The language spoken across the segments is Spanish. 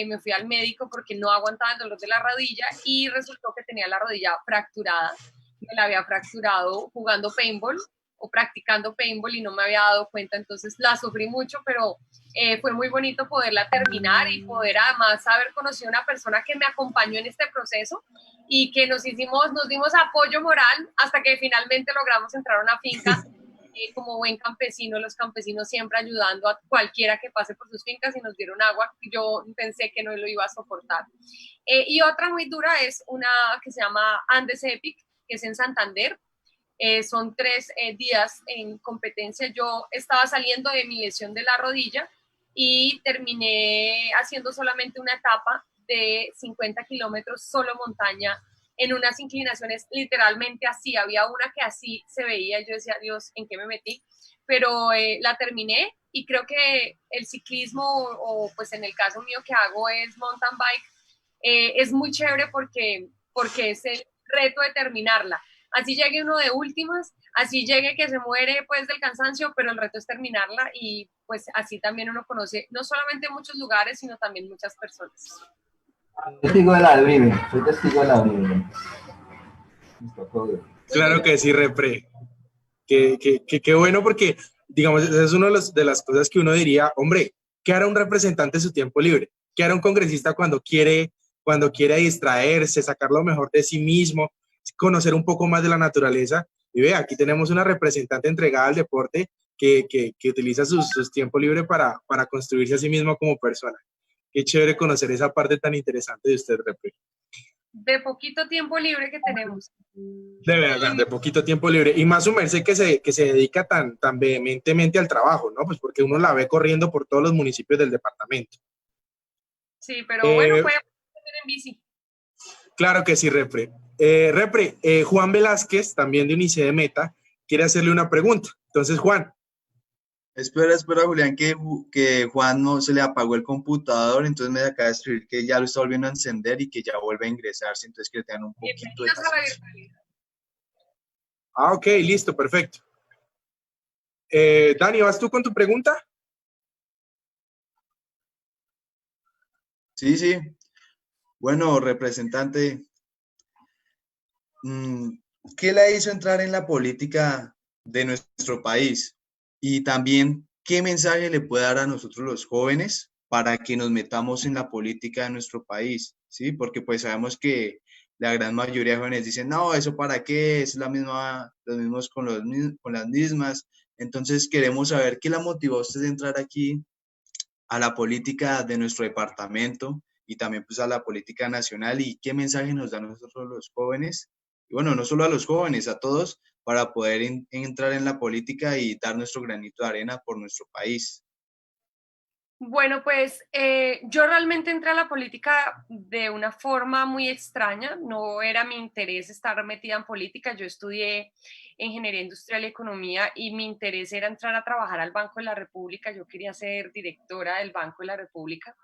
me fui al médico porque no aguantaba el dolor de la rodilla y resultó que tenía la rodilla fracturada. Me la había fracturado jugando paintball o practicando paintball y no me había dado cuenta, entonces la sufrí mucho, pero fue muy bonito poderla terminar y poder además haber conocido una persona que me acompañó en este proceso y que nos dimos apoyo moral hasta que finalmente logramos entrar a una finca. Como buen campesino, los campesinos siempre ayudando a cualquiera que pase por sus fincas y nos dieron agua, yo pensé que no lo iba a soportar. Y otra muy dura es una que se llama Andes Epic, que es en Santander. Son 3 días en competencia. Yo estaba saliendo de mi lesión de la rodilla y terminé haciendo solamente una etapa de 50 kilómetros, solo montaña, en unas inclinaciones literalmente así. Había una que así se veía, yo decía, Dios, ¿en qué me metí? Pero la terminé y creo que el ciclismo, o pues en el caso mío que hago es mountain bike, es muy chévere porque es el reto de terminarla. Así llegue uno de últimas, así llegue que se muere pues del cansancio, pero el reto es terminarla y pues así también uno conoce no solamente muchos lugares, sino también muchas personas. Testigo de la Uribe, soy testigo de la Uribe. Claro que sí, Repre. Qué bueno porque, digamos, esa es una de las cosas que uno diría, hombre, ¿qué hará un representante en su tiempo libre? ¿Qué hará un congresista cuando quiere distraerse, sacar lo mejor de sí mismo, conocer un poco más de la naturaleza? Y ve, aquí tenemos una representante entregada al deporte que utiliza sus tiempos libres para construirse a sí mismo como persona. Qué chévere conocer esa parte tan interesante de usted, Repre. De poquito tiempo libre que tenemos. De verdad, de poquito tiempo libre. Y más su merced que se dedica tan vehementemente al trabajo, ¿no? Pues porque uno la ve corriendo por todos los municipios del departamento. Sí, pero bueno, puede ir en bici. Claro que sí, Repre. Repre, Juan Velázquez, también de Unice de Meta, quiere hacerle una pregunta. Entonces, Juan. Espera, Julián, que Juan no se le apagó el computador, entonces me acaba de escribir que ya lo está volviendo a encender y que ya vuelve a ingresarse, entonces que le tengan un poquito de paciencia. Ah, ok, listo, perfecto. Dani, ¿vas tú con tu pregunta? Sí, sí. Bueno, representante, ¿qué la hizo entrar en la política de nuestro país? Y también, ¿qué mensaje le puede dar a nosotros los jóvenes para que nos metamos en la política de nuestro país? ¿Sí? Porque pues sabemos que la gran mayoría de jóvenes dicen, no, ¿eso para qué? Es la misma, los mismos con las mismas. Entonces queremos saber qué la motivó a usted de entrar aquí a la política de nuestro departamento y también pues a la política nacional y qué mensaje nos dan a nosotros los jóvenes, y bueno, no solo a los jóvenes, a todos, para poder entrar en la política y dar nuestro granito de arena por nuestro país. Bueno, pues yo realmente entré a la política de una forma muy extraña, no era mi interés estar metida en política, yo estudié ingeniería industrial y economía y mi interés era entrar a trabajar al Banco de la República, yo quería ser directora del Banco de la República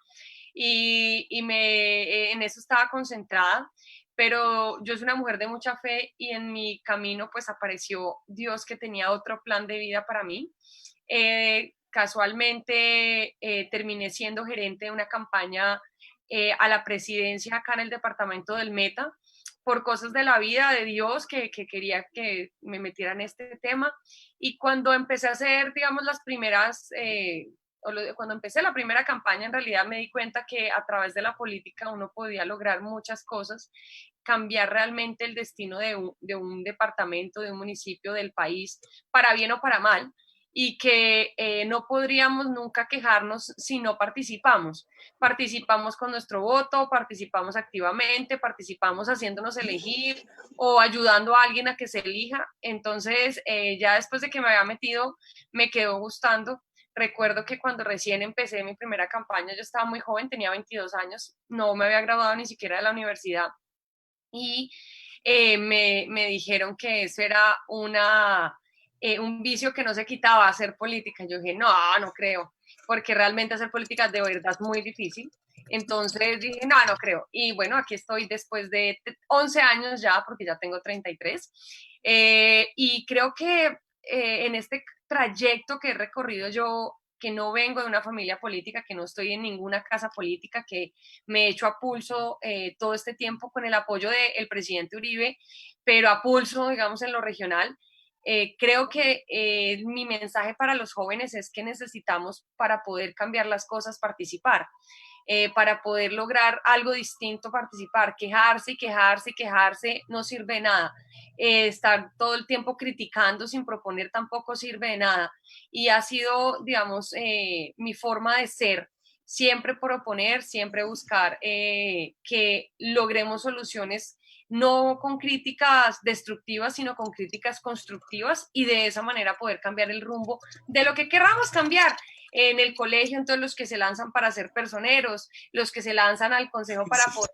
en eso estaba concentrada, pero yo soy una mujer de mucha fe y en mi camino pues apareció Dios que tenía otro plan de vida para mí. Casualmente terminé siendo gerente de una campaña a la presidencia acá en el departamento del Meta por cosas de la vida, de Dios, que quería que me metiera en este tema. Y cuando empecé a hacer, digamos, cuando empecé la primera campaña, en realidad me di cuenta que a través de la política uno podía lograr muchas cosas, cambiar realmente el destino de un departamento, de un municipio, del país, para bien o para mal, y que no podríamos nunca quejarnos si no participamos. Participamos con nuestro voto, participamos activamente, participamos haciéndonos elegir o ayudando a alguien a que se elija. Entonces, ya después de que me había metido, me quedó gustando. Recuerdo que cuando recién empecé mi primera campaña, yo estaba muy joven, tenía 22 años, no me había graduado ni siquiera de la universidad y me dijeron que eso era un vicio que no se quitaba, hacer política. Yo dije, no, no creo, porque realmente hacer política de verdad es muy difícil. Entonces dije, no, no creo. Y bueno, aquí estoy después de 11 años ya, porque ya tengo 33. Y creo que en este trayecto que he recorrido yo que no vengo de una familia política, que no estoy en ninguna casa política, que me he hecho a pulso todo este tiempo con el apoyo del presidente Uribe, pero a pulso, digamos, en lo regional. Creo que mi mensaje para los jóvenes es que necesitamos, para poder cambiar las cosas, participar. Para poder lograr algo distinto, participar. Quejarse y quejarse y quejarse no sirve de nada. Estar todo el tiempo criticando sin proponer tampoco sirve de nada. Y ha sido, digamos, mi forma de ser. Siempre proponer, siempre buscar que logremos soluciones no con críticas destructivas, sino con críticas constructivas, y de esa manera poder cambiar el rumbo de lo que queramos cambiar en el colegio. Entonces los que se lanzan para ser personeros, los que se lanzan al consejo para poder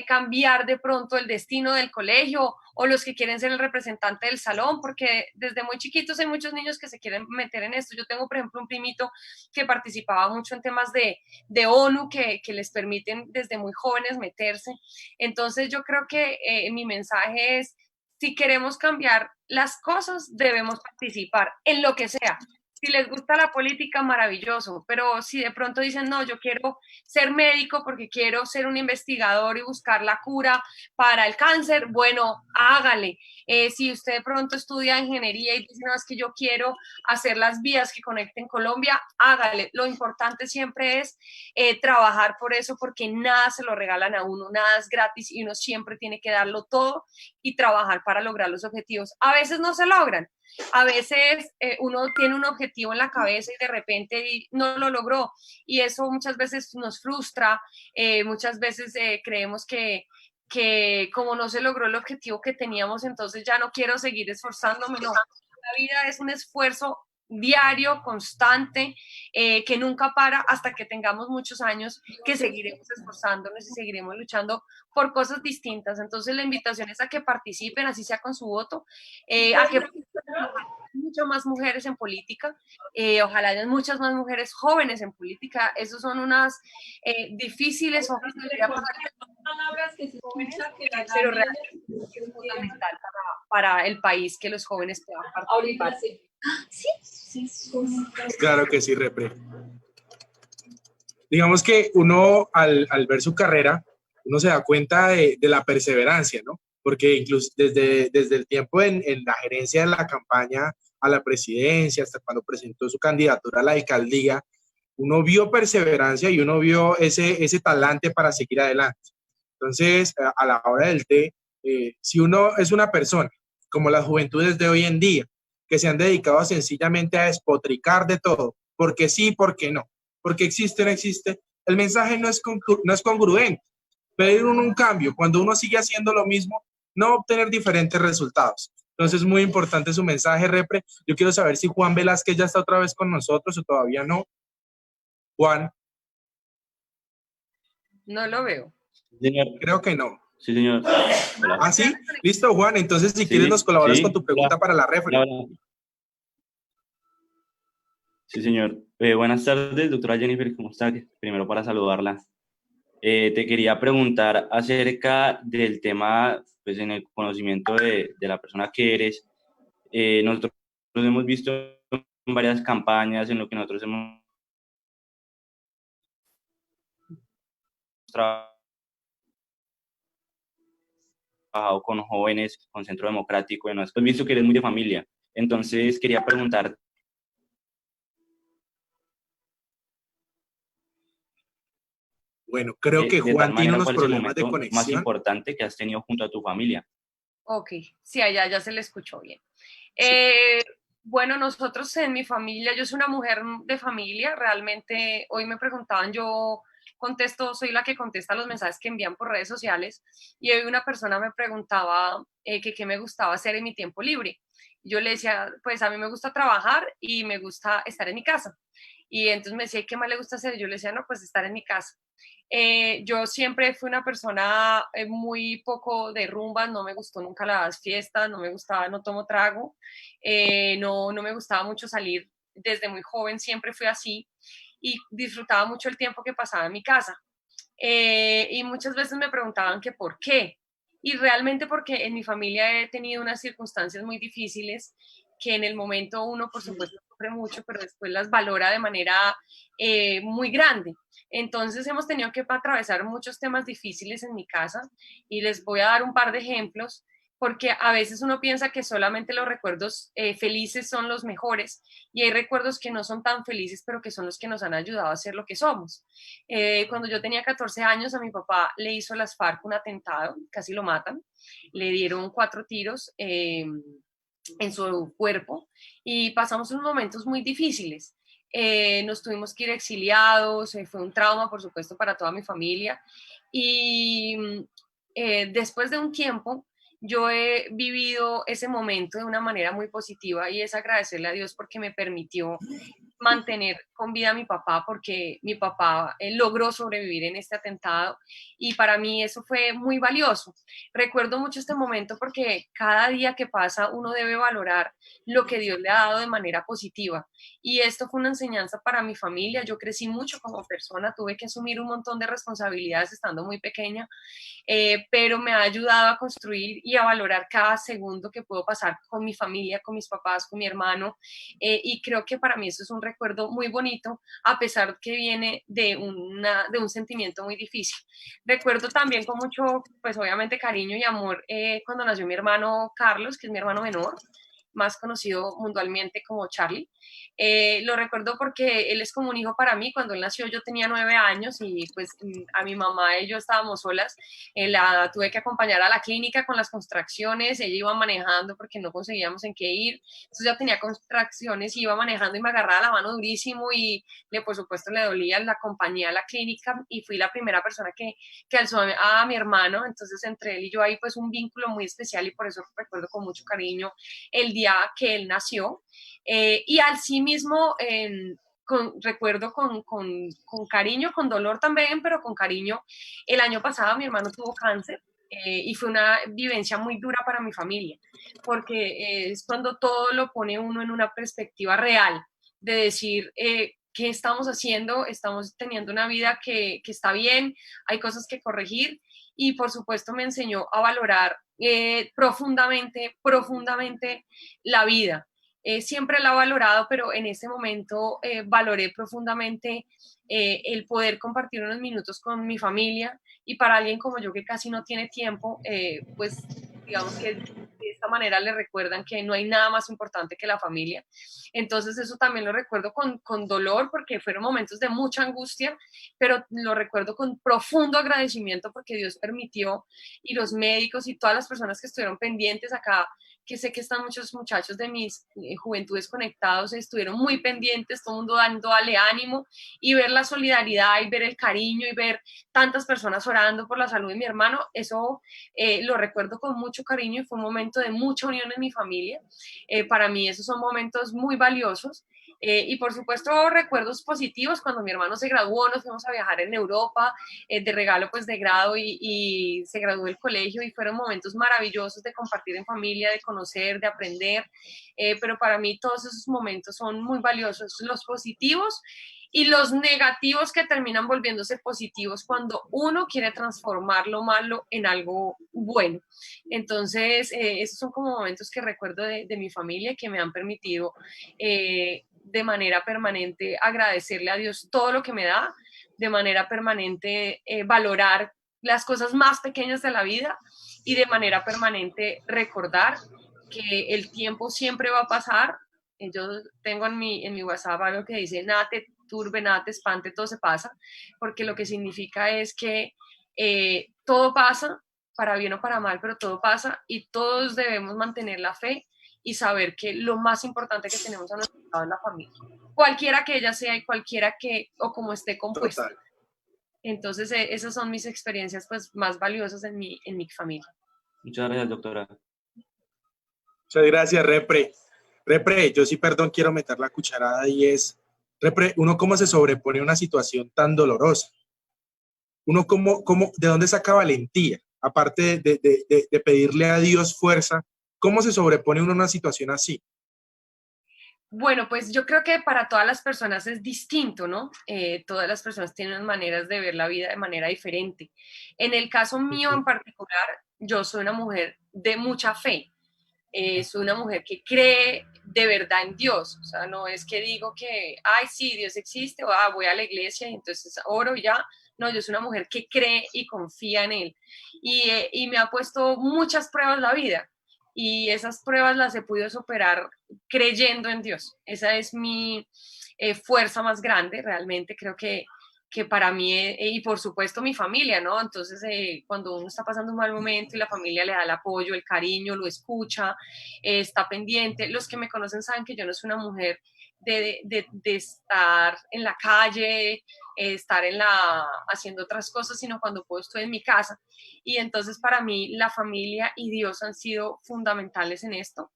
cambiar de pronto el destino del colegio, o los que quieren ser el representante del salón, porque desde muy chiquitos hay muchos niños que se quieren meter en esto. Yo tengo, por ejemplo, un primito que participaba mucho en temas de ONU, que les permiten desde muy jóvenes meterse. Entonces yo creo que mi mensaje es, si queremos cambiar las cosas, debemos participar en lo que sea. Si les gusta la política, maravilloso, pero si de pronto dicen, no, yo quiero ser médico porque quiero ser un investigador y buscar la cura para el cáncer, bueno, hágale. Si usted de pronto estudia ingeniería y dice, no, es que yo quiero hacer las vías que conecten Colombia, hágale. Lo importante siempre es trabajar por eso, porque nada se lo regalan a uno, nada es gratis y uno siempre tiene que darlo todo y trabajar para lograr los objetivos. A veces no se logran. A veces uno tiene un objetivo en la cabeza y de repente no lo logró, y eso muchas veces nos frustra. Muchas veces creemos que como no se logró el objetivo que teníamos, entonces ya no quiero seguir esforzándome. No, la vida es un esfuerzo diario, constante, que nunca para hasta que tengamos muchos años, que seguiremos esforzándonos y seguiremos luchando por cosas distintas. Entonces la invitación es a que participen, así sea con su voto, a que muchas más mujeres en política, ojalá haya muchas más mujeres jóvenes en política. Esos son unas difíciles hojas de vida palabras que se escucha que la pero realmente es fundamental para el país que los jóvenes puedan participar. ahorita sí. Sí, Claro que sí, Repre. Digamos que uno al ver su carrera, uno se da cuenta de la perseverancia, ¿no? Porque incluso desde el tiempo en la gerencia de la campaña a la presidencia, hasta cuando presentó su candidatura a la alcaldía, uno vio perseverancia y uno vio ese talante para seguir adelante. Entonces, a la hora del té, si uno es una persona, como las juventudes de hoy en día, que se han dedicado sencillamente a despotricar de todo, porque sí, porque no, porque existe o no existe, el mensaje no es congruente. Pedir un cambio cuando uno sigue haciendo lo mismo, no va a obtener diferentes resultados. Entonces, muy importante su mensaje, Repre. Yo quiero saber si Juan Velázquez ya está otra vez con nosotros o todavía no. Juan. No lo veo. Señor. Creo que no. Sí, señor. Hola. ¿Ah, sí? Listo, Juan. Entonces, si quieres, nos colaboras con tu pregunta para la refre. Sí, señor. Buenas tardes, doctora Jennifer. ¿Cómo está? Primero, para saludarla. Te quería preguntar acerca del tema, pues en el conocimiento de la persona que eres. Nosotros hemos visto en varias campañas en lo que nosotros hemos trabajado con jóvenes, con Centro Democrático, y hemos visto que eres muy de familia. Entonces, quería preguntar. Bueno, creo que Juan tiene unos problemas de conexión. Más importante que has tenido junto a tu familia. Ok, sí, allá ya se le escuchó bien. Sí. Bueno, nosotros en mi familia, yo soy una mujer de familia, realmente hoy me preguntaban, yo contesto, soy la que contesta los mensajes que envían por redes sociales, y hoy una persona me preguntaba que qué me gustaba hacer en mi tiempo libre. Yo le decía, pues a mí me gusta trabajar y me gusta estar en mi casa. Y entonces me decía, ¿qué más le gusta hacer? Yo le decía, no, pues estar en mi casa. Yo siempre fui una persona muy poco de rumbas, no me gustó nunca las fiestas, no me gustaba, no tomo trago, no me gustaba mucho salir. Desde muy joven siempre fui así y disfrutaba mucho el tiempo que pasaba en mi casa. Y muchas veces me preguntaban que por qué. Y realmente porque en mi familia he tenido unas circunstancias muy difíciles que en el momento uno, por supuesto, sufre mucho, pero después las valora de manera muy grande. Entonces hemos tenido que atravesar muchos temas difíciles en mi casa y les voy a dar un par de ejemplos porque a veces uno piensa que solamente los recuerdos felices son los mejores y hay recuerdos que no son tan felices, pero que son los que nos han ayudado a ser lo que somos. Cuando yo tenía 14 años, a mi papá le hizo las FARC un atentado, casi lo matan, le dieron 4 tiros en su cuerpo y pasamos unos momentos muy difíciles. Nos tuvimos que ir exiliados, fue un trauma, por supuesto, para toda mi familia. Y después de un tiempo, yo he vivido ese momento de una manera muy positiva y es agradecerle a Dios porque me permitió mantener con vida a mi papá porque mi papá logró sobrevivir en este atentado y para mí eso fue muy valioso. Recuerdo mucho este momento porque cada día que pasa uno debe valorar lo que Dios le ha dado de manera positiva y esto fue una enseñanza para mi familia. Yo crecí mucho como persona, tuve que asumir un montón de responsabilidades estando muy pequeña, pero me ha ayudado a construir y a valorar cada segundo que puedo pasar con mi familia, con mis papás, con mi hermano, y creo que para mí eso es un recuerdo muy bonito, a pesar que viene de un sentimiento muy difícil. Recuerdo también con mucho, pues obviamente cariño y amor, cuando nació mi hermano Carlos, que es mi hermano menor, más conocido mundialmente como Charlie. Lo recuerdo porque él es como un hijo para mí. Cuando él nació yo tenía 9 años y pues a mi mamá y yo estábamos solas. La tuve que acompañar a la clínica con las contracciones. Ella iba manejando porque no conseguíamos en qué ir. Entonces yo tenía contracciones y iba manejando y me agarraba la mano durísimo y por supuesto le dolía. La acompañé a la clínica y fui la primera persona que alzó a mi hermano. Entonces entre él y yo hay pues un vínculo muy especial y por eso recuerdo con mucho cariño el día que él nació. Y al sí mismo recuerdo con cariño, con dolor también, pero con cariño. El año pasado mi hermano tuvo cáncer y fue una vivencia muy dura para mi familia, porque es cuando todo lo pone uno en una perspectiva real, de decir, ¿qué estamos haciendo? Estamos teniendo una vida que está bien, hay cosas que corregir y por supuesto me enseñó a valorar profundamente, profundamente la vida. Siempre la he valorado, pero en este momento valoré profundamente el poder compartir unos minutos con mi familia y para alguien como yo que casi no tiene tiempo, pues digamos que de esta manera le recuerdan que no hay nada más importante que la familia. Entonces eso también lo recuerdo con dolor porque fueron momentos de mucha angustia, pero lo recuerdo con profundo agradecimiento porque Dios permitió y los médicos y todas las personas que estuvieron pendientes acá, que sé que están muchos muchachos de mis juventudes conectados, estuvieron muy pendientes, todo el mundo dándole ánimo y ver la solidaridad y ver el cariño y ver tantas personas orando por la salud de mi hermano, eso lo recuerdo con mucho cariño y fue un momento de mucha unión en mi familia. Para mí esos son momentos muy valiosos. Y por supuesto recuerdos positivos cuando mi hermano se graduó, nos fuimos a viajar en Europa de regalo pues de grado y se graduó del colegio y fueron momentos maravillosos de compartir en familia, de conocer, de aprender, pero para mí todos esos momentos son muy valiosos, los positivos y los negativos que terminan volviéndose positivos cuando uno quiere transformar lo malo en algo bueno. Entonces, esos son como momentos que recuerdo de mi familia que me han permitido de manera permanente agradecerle a Dios todo lo que me da, de manera permanente valorar las cosas más pequeñas de la vida y de manera permanente recordar que el tiempo siempre va a pasar. Yo tengo en mi WhatsApp algo que dice, nada te turbe, nada te espante, todo se pasa, porque lo que significa es que todo pasa, para bien o para mal, pero todo pasa y todos debemos mantener la fe y saber que lo más importante que tenemos a nuestro lado es la familia, cualquiera que ella sea y cualquiera que o como esté compuesta. Total. Entonces, esas son mis experiencias pues, más valiosas en mi familia. Muchas gracias, doctora. Muchas gracias, Repre. Repre, yo sí, perdón, quiero meter la cucharada y es, Repre, uno cómo se sobrepone a una situación tan dolorosa. Uno ¿de dónde saca valentía? Aparte de pedirle a Dios fuerza, ¿cómo se sobrepone uno a una situación así? Bueno, pues yo creo que para todas las personas es distinto, ¿no? Todas las personas tienen maneras de ver la vida de manera diferente. En el caso mío en particular, yo soy una mujer de mucha fe. Soy una mujer que cree de verdad en Dios. O sea, no es que digo que, ay, sí, Dios existe, o voy a la iglesia y entonces oro y ya. No, yo soy una mujer que cree y confía en Él. Y me ha puesto muchas pruebas la vida. Y esas pruebas las he podido superar creyendo en Dios. Esa es mi fuerza más grande, realmente creo que para mí, y por supuesto mi familia, ¿no? Entonces, cuando uno está pasando un mal momento y la familia le da el apoyo, el cariño, lo escucha, está pendiente. Los que me conocen saben que yo no soy una mujer de estar en la calle, estar haciendo otras cosas, sino cuando puedo estoy en mi casa. Y entonces para mí la familia y Dios han sido fundamentales en esto.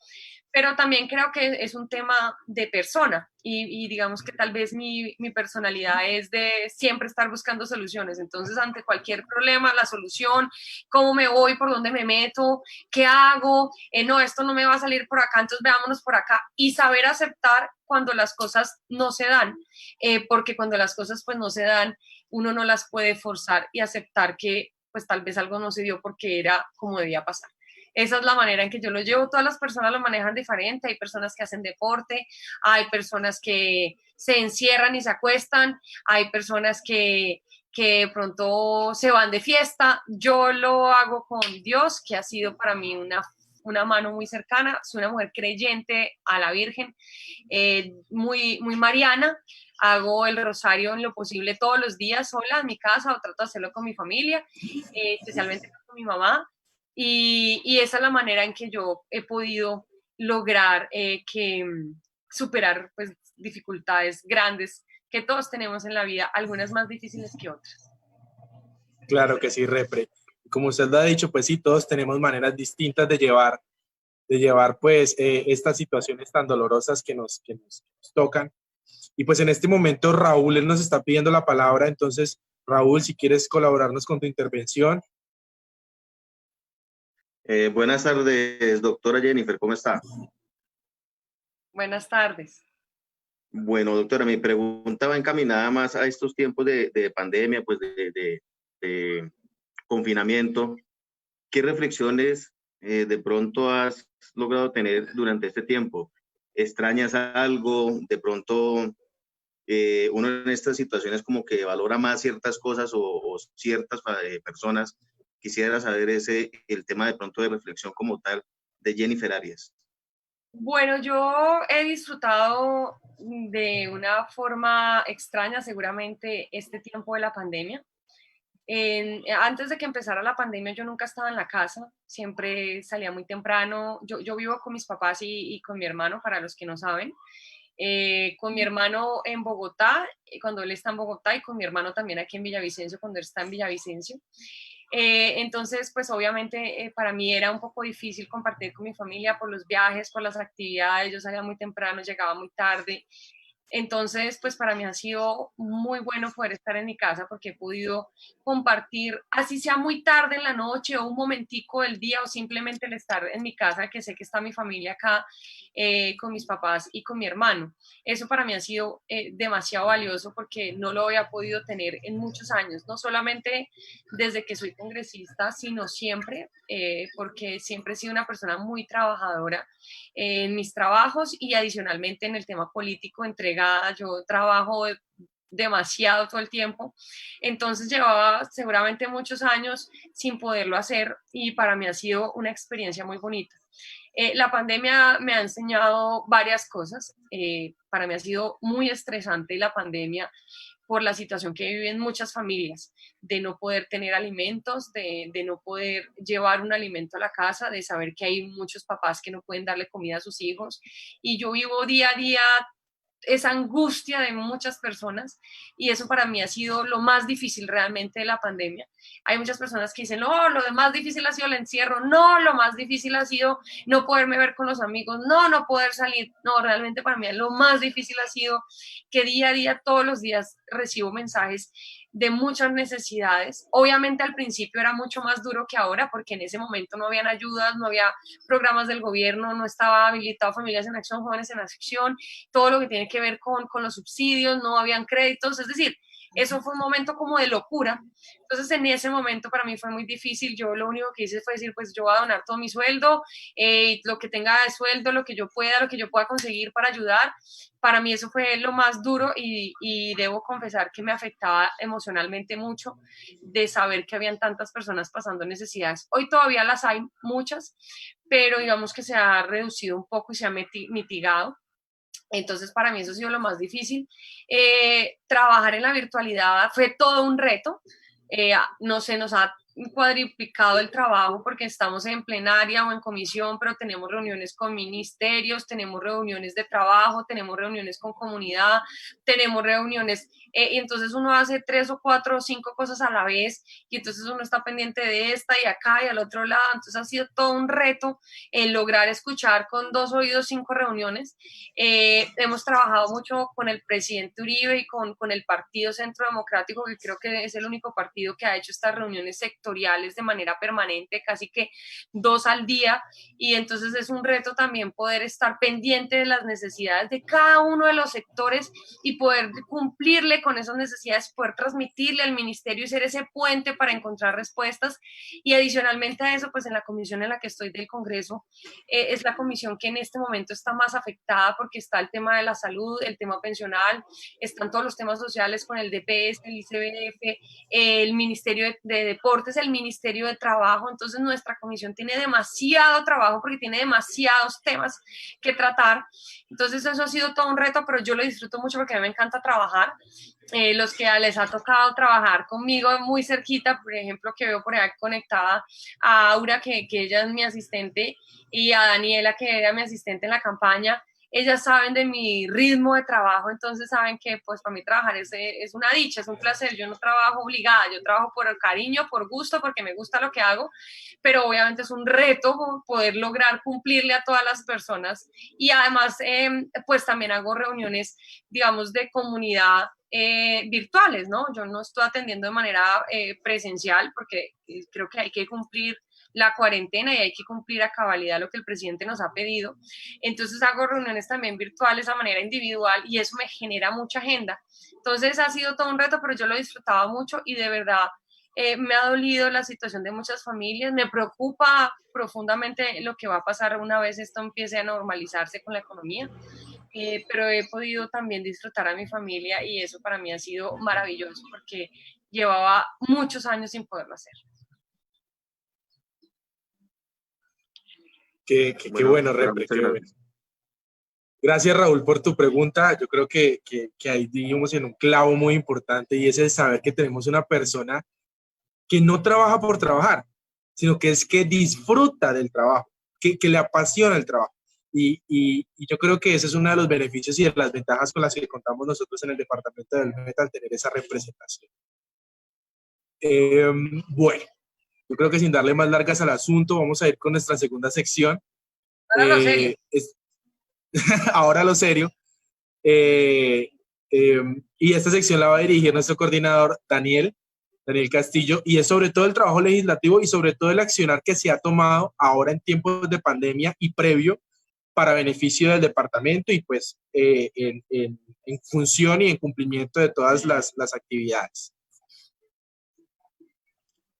Pero también creo que es un tema de persona y digamos que tal vez mi personalidad es de siempre estar buscando soluciones. Entonces, ante cualquier problema, la solución, cómo me voy, por dónde me meto, qué hago, no, esto no me va a salir por acá, entonces veámonos por acá. Y saber aceptar cuando las cosas no se dan, porque cuando las cosas pues no se dan, uno no las puede forzar y aceptar que pues tal vez algo no se dio porque era como debía pasar. Esa es la manera en que yo lo llevo. Todas las personas lo manejan diferente. Hay personas que hacen deporte, hay personas que se encierran y se acuestan, hay personas que de pronto se van de fiesta. Yo lo hago con Dios, que ha sido para mí una mano muy cercana. Soy una mujer creyente a la Virgen, muy, muy mariana. Hago el rosario en lo posible todos los días sola en mi casa o trato de hacerlo con mi familia, especialmente con mi mamá. Y esa es la manera en que yo he podido lograr superar pues, dificultades grandes que todos tenemos en la vida, algunas más difíciles que otras. Claro que sí, Repre. Como usted lo ha dicho, pues sí, todos tenemos maneras distintas de llevar pues estas situaciones tan dolorosas que nos tocan. Y pues en este momento Raúl, él nos está pidiendo la palabra, entonces Raúl, si quieres colaborarnos con tu intervención. Buenas tardes, doctora Jennifer, ¿cómo está? Buenas tardes. Bueno, doctora, mi pregunta va encaminada más a estos tiempos de pandemia, pues de confinamiento. ¿Qué reflexiones de pronto has logrado tener durante este tiempo? ¿Extrañas algo? De pronto uno en estas situaciones como que valora más ciertas cosas o ciertas personas. Quisiera saber el tema de pronto de reflexión como tal de Jennifer Arias. Bueno, yo he disfrutado de una forma extraña seguramente este tiempo de la pandemia. Antes de que empezara la pandemia yo nunca estaba en la casa, siempre salía muy temprano. Yo vivo con mis papás y con mi hermano, para los que no saben. Con mi hermano en Bogotá, cuando él está en Bogotá, y con mi hermano también aquí en Villavicencio, cuando él está en Villavicencio. Entonces, pues obviamente para mí era un poco difícil compartir con mi familia por los viajes, por las actividades. Yo salía muy temprano, llegaba muy tarde. Entonces, pues para mí ha sido muy bueno poder estar en mi casa porque he podido compartir, así sea muy tarde en la noche o un momentico del día o simplemente el estar en mi casa, que sé que está mi familia acá, con mis papás y con mi hermano. Eso para mí ha sido demasiado valioso porque no lo había podido tener en muchos años, no solamente desde que soy congresista, sino siempre, porque siempre he sido una persona muy trabajadora en mis trabajos y adicionalmente en el tema político, entregada. Yo trabajo demasiado todo el tiempo, entonces llevaba seguramente muchos años sin poderlo hacer y para mí ha sido una experiencia muy bonita. La pandemia me ha enseñado varias cosas. Para mí ha sido muy estresante la pandemia por la situación que viven muchas familias, de no poder tener alimentos, de no poder llevar un alimento a la casa, de saber que hay muchos papás que no pueden darle comida a sus hijos. Y yo vivo día a día esa angustia de muchas personas y eso para mí ha sido lo más difícil realmente de la pandemia. Hay muchas personas que dicen, no, lo más difícil ha sido el encierro, no, lo más difícil ha sido no poderme ver con los amigos, no poder salir. No, realmente para mí lo más difícil ha sido que día a día, todos los días recibo mensajes de muchas necesidades. Obviamente al principio era mucho más duro que ahora porque en ese momento no habían ayudas, no había programas del gobierno, no estaba habilitado Familias en Acción, Jóvenes en Acción, todo lo que tiene que ver con los subsidios, no habían créditos, es decir, eso fue un momento como de locura. Entonces en ese momento para mí fue muy difícil. Yo lo único que hice fue decir, pues yo voy a donar todo mi sueldo, lo que tenga de sueldo, lo que yo pueda conseguir para ayudar. Para mí eso fue lo más duro y debo confesar que me afectaba emocionalmente mucho de saber que habían tantas personas pasando necesidades. Hoy todavía las hay muchas, pero digamos que se ha reducido un poco y se ha mitigado. Entonces, para mí eso ha sido lo más difícil. Trabajar en la virtualidad fue todo un reto. No sé, nos ha cuadriplicado el trabajo porque estamos en plenaria o en comisión, pero tenemos reuniones con ministerios, tenemos reuniones de trabajo, tenemos reuniones con comunidad, tenemos reuniones, y entonces uno hace 3 o 4 o 5 cosas a la vez, y entonces uno está pendiente de esta y acá y al otro lado. Entonces ha sido todo un reto lograr escuchar con 2 oídos 5 reuniones. Hemos trabajado mucho con el presidente Uribe y con el Partido Centro Democrático, que creo que es el único partido que ha hecho estas reuniones sectoriales de manera permanente, casi que 2 al día, y entonces es un reto también poder estar pendiente de las necesidades de cada uno de los sectores y poder cumplirle con esas necesidades, poder transmitirle al ministerio y ser ese puente para encontrar respuestas. Y adicionalmente a eso, pues en la comisión en la que estoy del Congreso, es la comisión que en este momento está más afectada porque está el tema de la salud, el tema pensional, están todos los temas sociales con el DPS, el ICBF, el Ministerio de Deportes, el Ministerio de Trabajo. Entonces nuestra comisión tiene demasiado trabajo porque tiene demasiados temas que tratar. Entonces eso ha sido todo un reto, pero yo lo disfruto mucho porque a mí me encanta trabajar. Los que les ha tocado trabajar conmigo muy cerquita, por ejemplo, que veo por ahí conectada a Aura, que ella es mi asistente, y a Daniela, que era mi asistente en la campaña. Ellas saben de mi ritmo de trabajo, entonces saben que pues para mí trabajar es una dicha, es un placer. Yo no trabajo obligada, yo trabajo por el cariño, por gusto, porque me gusta lo que hago, pero obviamente es un reto poder lograr cumplirle a todas las personas. Y además, pues también hago reuniones, digamos, de comunidad virtuales, ¿no? Yo no estoy atendiendo de manera presencial porque creo que hay que cumplir la cuarentena y hay que cumplir a cabalidad lo que el presidente nos ha pedido. Entonces hago reuniones también virtuales a manera individual y eso me genera mucha agenda. Entonces ha sido todo un reto, pero yo lo disfrutaba mucho y de verdad me ha dolido la situación de muchas familias. Me preocupa profundamente lo que va a pasar una vez esto empiece a normalizarse con la economía. Pero he podido también disfrutar a mi familia y eso para mí ha sido maravilloso porque llevaba muchos años sin poderlo hacer. Qué bueno, Repre, qué bueno. Gracias, Raúl, por tu pregunta. Yo creo que ahí dimos en un clavo muy importante y es el saber que tenemos una persona que no trabaja por trabajar, sino que es que disfruta del trabajo, que le apasiona el trabajo. Y yo creo que ese es uno de los beneficios y de las ventajas con las que contamos nosotros en el departamento del MET al tener esa representación. Bueno, yo creo que sin darle más largas al asunto, vamos a ir con nuestra segunda sección. Ahora lo serio. Ahora lo serio. Y esta sección la va a dirigir nuestro coordinador, Daniel Castillo, y es sobre todo el trabajo legislativo y sobre todo el accionar que se ha tomado ahora en tiempos de pandemia y previo para beneficio del departamento y pues en función y en cumplimiento de todas las actividades.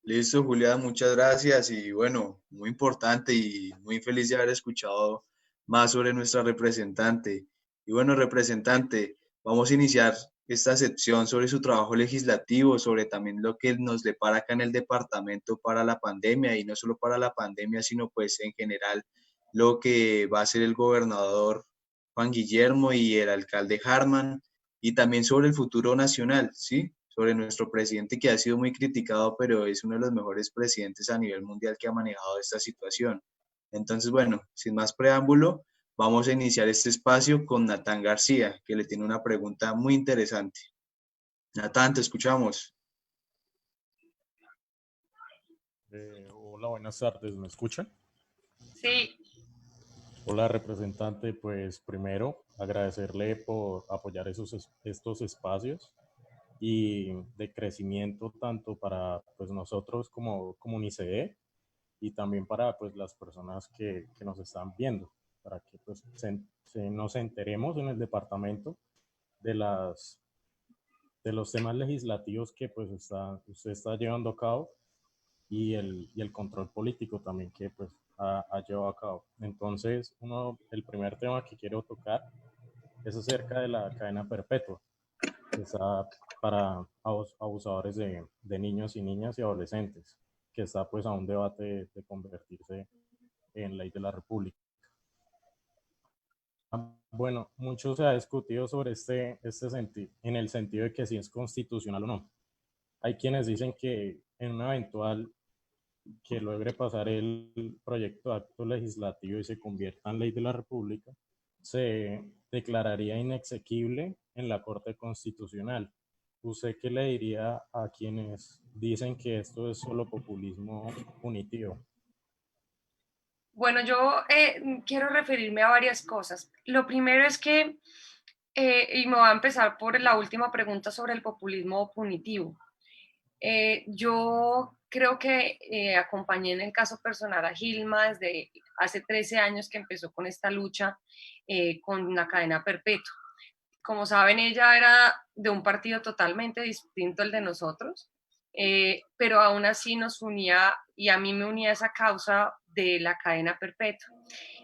Listo, Julián, muchas gracias y bueno, muy importante y muy feliz de haber escuchado más sobre nuestra representante. Y bueno, representante, vamos a iniciar esta sección sobre su trabajo legislativo, sobre también lo que nos depara acá en el departamento para la pandemia y no solo para la pandemia, sino pues en general lo que va a hacer el gobernador Juan Guillermo y el alcalde Harman y también sobre el futuro nacional, ¿sí? Sobre nuestro presidente que ha sido muy criticado, pero es uno de los mejores presidentes a nivel mundial que ha manejado esta situación. Entonces, bueno, sin más preámbulo, vamos a iniciar este espacio con Natán García, que le tiene una pregunta muy interesante. Natán, te escuchamos. Hola, buenas tardes, ¿me escuchan? Sí. Hola, representante, pues primero agradecerle por apoyar estos espacios y de crecimiento tanto para pues, nosotros como UNICEF y también para pues, las personas que nos están viendo, para que pues, nos enteremos en el departamento de las los temas legislativos que pues usted está llevando a cabo y el control político también que pues ha llevado a cabo. Entonces, el primer tema que quiero tocar es acerca de la cadena perpetua, que está para abusadores de niños y niñas y adolescentes, que está pues a un debate de convertirse en ley de la República. Bueno, mucho se ha discutido sobre este sentido, en el sentido de que si es constitucional o no. Hay quienes dicen que en una eventual que logre pasar el proyecto de acto legislativo y se convierta en ley de la República, se declararía inexequible en la Corte Constitucional. ¿Usted qué le diría a quienes dicen que esto es solo populismo punitivo? Bueno, yo quiero referirme a varias cosas. Lo primero es que, y me voy a empezar por la última pregunta sobre el populismo punitivo. Yo creo que acompañé en el caso personal a Gilma desde hace 13 años que empezó con esta lucha con la cadena perpetua. Como saben, ella era de un partido totalmente distinto al de nosotros, pero aún así nos unía y a mí me unía esa causa de la cadena perpetua.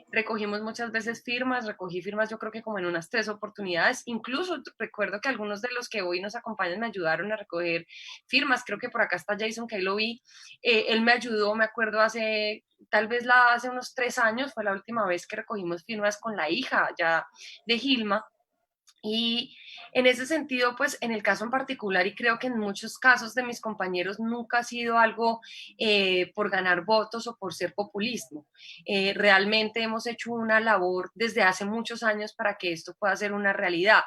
Recogimos muchas veces firmas, recogí firmas yo creo que como en unas 3 oportunidades, incluso recuerdo que algunos de los que hoy nos acompañan me ayudaron a recoger firmas, creo que por acá está Jason, que ahí lo vi, él me ayudó, me acuerdo hace unos 3 años, fue la última vez que recogimos firmas con la hija ya de Gilma. Y en ese sentido, pues en el caso en particular, y creo que en muchos casos de mis compañeros nunca ha sido algo por ganar votos o por ser populismo. Realmente hemos hecho una labor desde hace muchos años para que esto pueda ser una realidad.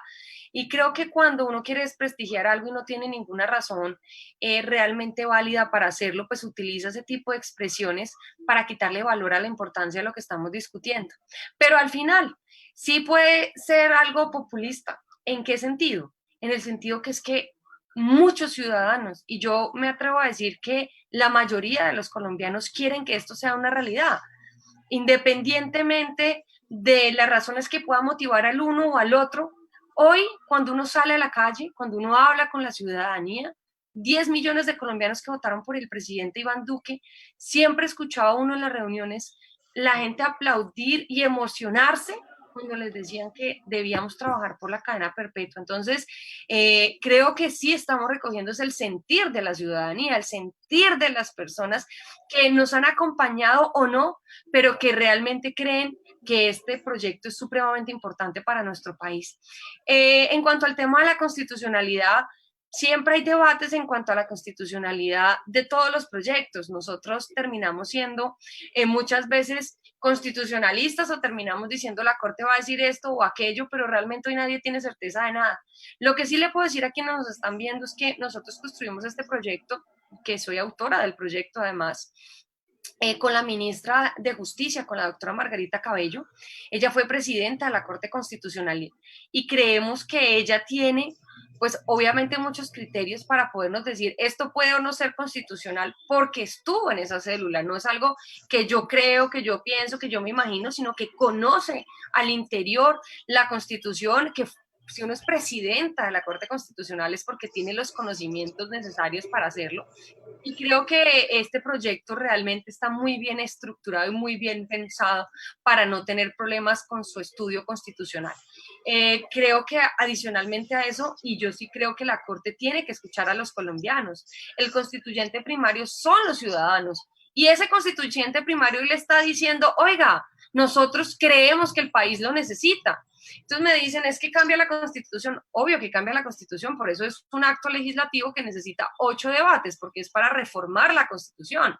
Y creo que cuando uno quiere desprestigiar algo y no tiene ninguna razón realmente válida para hacerlo, pues utiliza ese tipo de expresiones para quitarle valor a la importancia de lo que estamos discutiendo. Pero al final, sí puede ser algo populista. ¿En qué sentido? En el sentido que es que muchos ciudadanos, y yo me atrevo a decir que la mayoría de los colombianos quieren que esto sea una realidad, independientemente de las razones que pueda motivar al uno o al otro. Hoy, cuando uno sale a la calle, cuando uno habla con la ciudadanía, 10 millones de colombianos que votaron por el presidente Iván Duque, siempre escuchaba uno en las reuniones la gente aplaudir y emocionarse cuando les decían que debíamos trabajar por la cadena perpetua. Entonces, creo que sí estamos recogiendo el sentir de la ciudadanía, el sentir de las personas que nos han acompañado o no, pero que realmente creen que este proyecto es supremamente importante para nuestro país. En cuanto al tema de la constitucionalidad, siempre hay debates en cuanto a la constitucionalidad de todos los proyectos. Nosotros terminamos siendo muchas veces constitucionalistas o terminamos diciendo la Corte va a decir esto o aquello, pero realmente hoy nadie tiene certeza de nada. Lo que sí le puedo decir a quienes nos están viendo es que nosotros construimos este proyecto, que soy autora del proyecto además, con la ministra de Justicia, con la doctora Margarita Cabello. Ella fue presidenta de la Corte Constitucional y creemos que ella tiene pues obviamente muchos criterios para podernos decir esto puede o no ser constitucional porque estuvo en esa célula, no es algo que yo creo, que yo pienso, que yo me imagino, sino que conoce al interior la Constitución, que si uno es presidenta de la Corte Constitucional es porque tiene los conocimientos necesarios para hacerlo. Y creo que este proyecto realmente está muy bien estructurado y muy bien pensado para no tener problemas con su estudio constitucional. Creo que adicionalmente a eso, y yo sí creo que la Corte tiene que escuchar a los colombianos, el constituyente primario son los ciudadanos, y ese constituyente primario le está diciendo, oiga, nosotros creemos que el país lo necesita. Entonces me dicen, es que cambia la Constitución. Obvio que cambia la Constitución, por eso es un acto legislativo que necesita 8 debates, porque es para reformar la Constitución.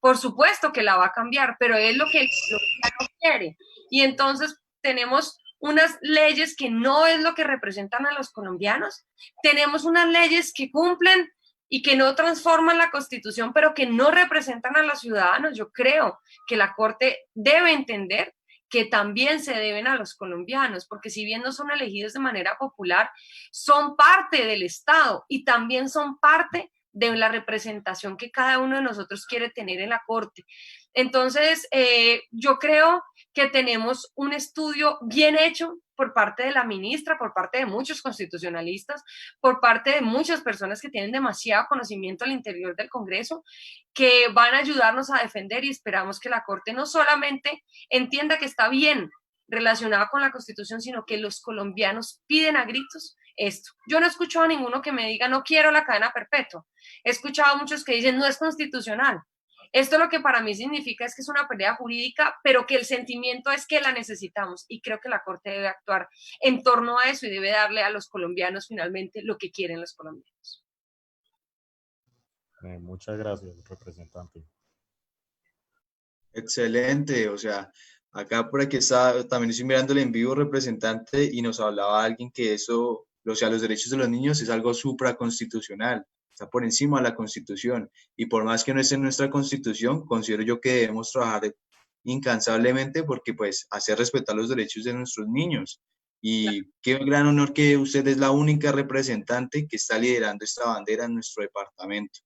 Por supuesto que la va a cambiar, pero es lo que no quiere. Y entonces tenemos unas leyes que no es lo que representan a los colombianos, tenemos unas leyes que cumplen y que no transforman la Constitución, pero que no representan a los ciudadanos. Yo creo que la Corte debe entender que también se deben a los colombianos, porque si bien no son elegidos de manera popular, son parte del Estado y también son parte de la representación que cada uno de nosotros quiere tener en la Corte. Entonces, yo creo que tenemos un estudio bien hecho por parte de la ministra, por parte de muchos constitucionalistas, por parte de muchas personas que tienen demasiado conocimiento al interior del Congreso, que van a ayudarnos a defender, y esperamos que la Corte no solamente entienda que está bien relacionada con la Constitución, sino que los colombianos piden a gritos esto. Yo no he escuchado a ninguno que me diga no quiero la cadena perpetua. He escuchado a muchos que dicen no es constitucional. Esto lo que para mí significa es que es una pelea jurídica, pero que el sentimiento es que la necesitamos, y creo que la Corte debe actuar en torno a eso y debe darle a los colombianos finalmente lo que quieren los colombianos. Muchas gracias, representante. Excelente, o sea, acá por aquí está, también estoy mirando el en vivo, representante, y nos hablaba alguien que eso, o sea, los derechos de los niños es algo supraconstitucional, está por encima de la Constitución, y por más que no esté en nuestra Constitución, considero yo que debemos trabajar incansablemente porque pues hacer respetar los derechos de nuestros niños. Y qué gran honor que usted es la única representante que está liderando esta bandera en nuestro departamento.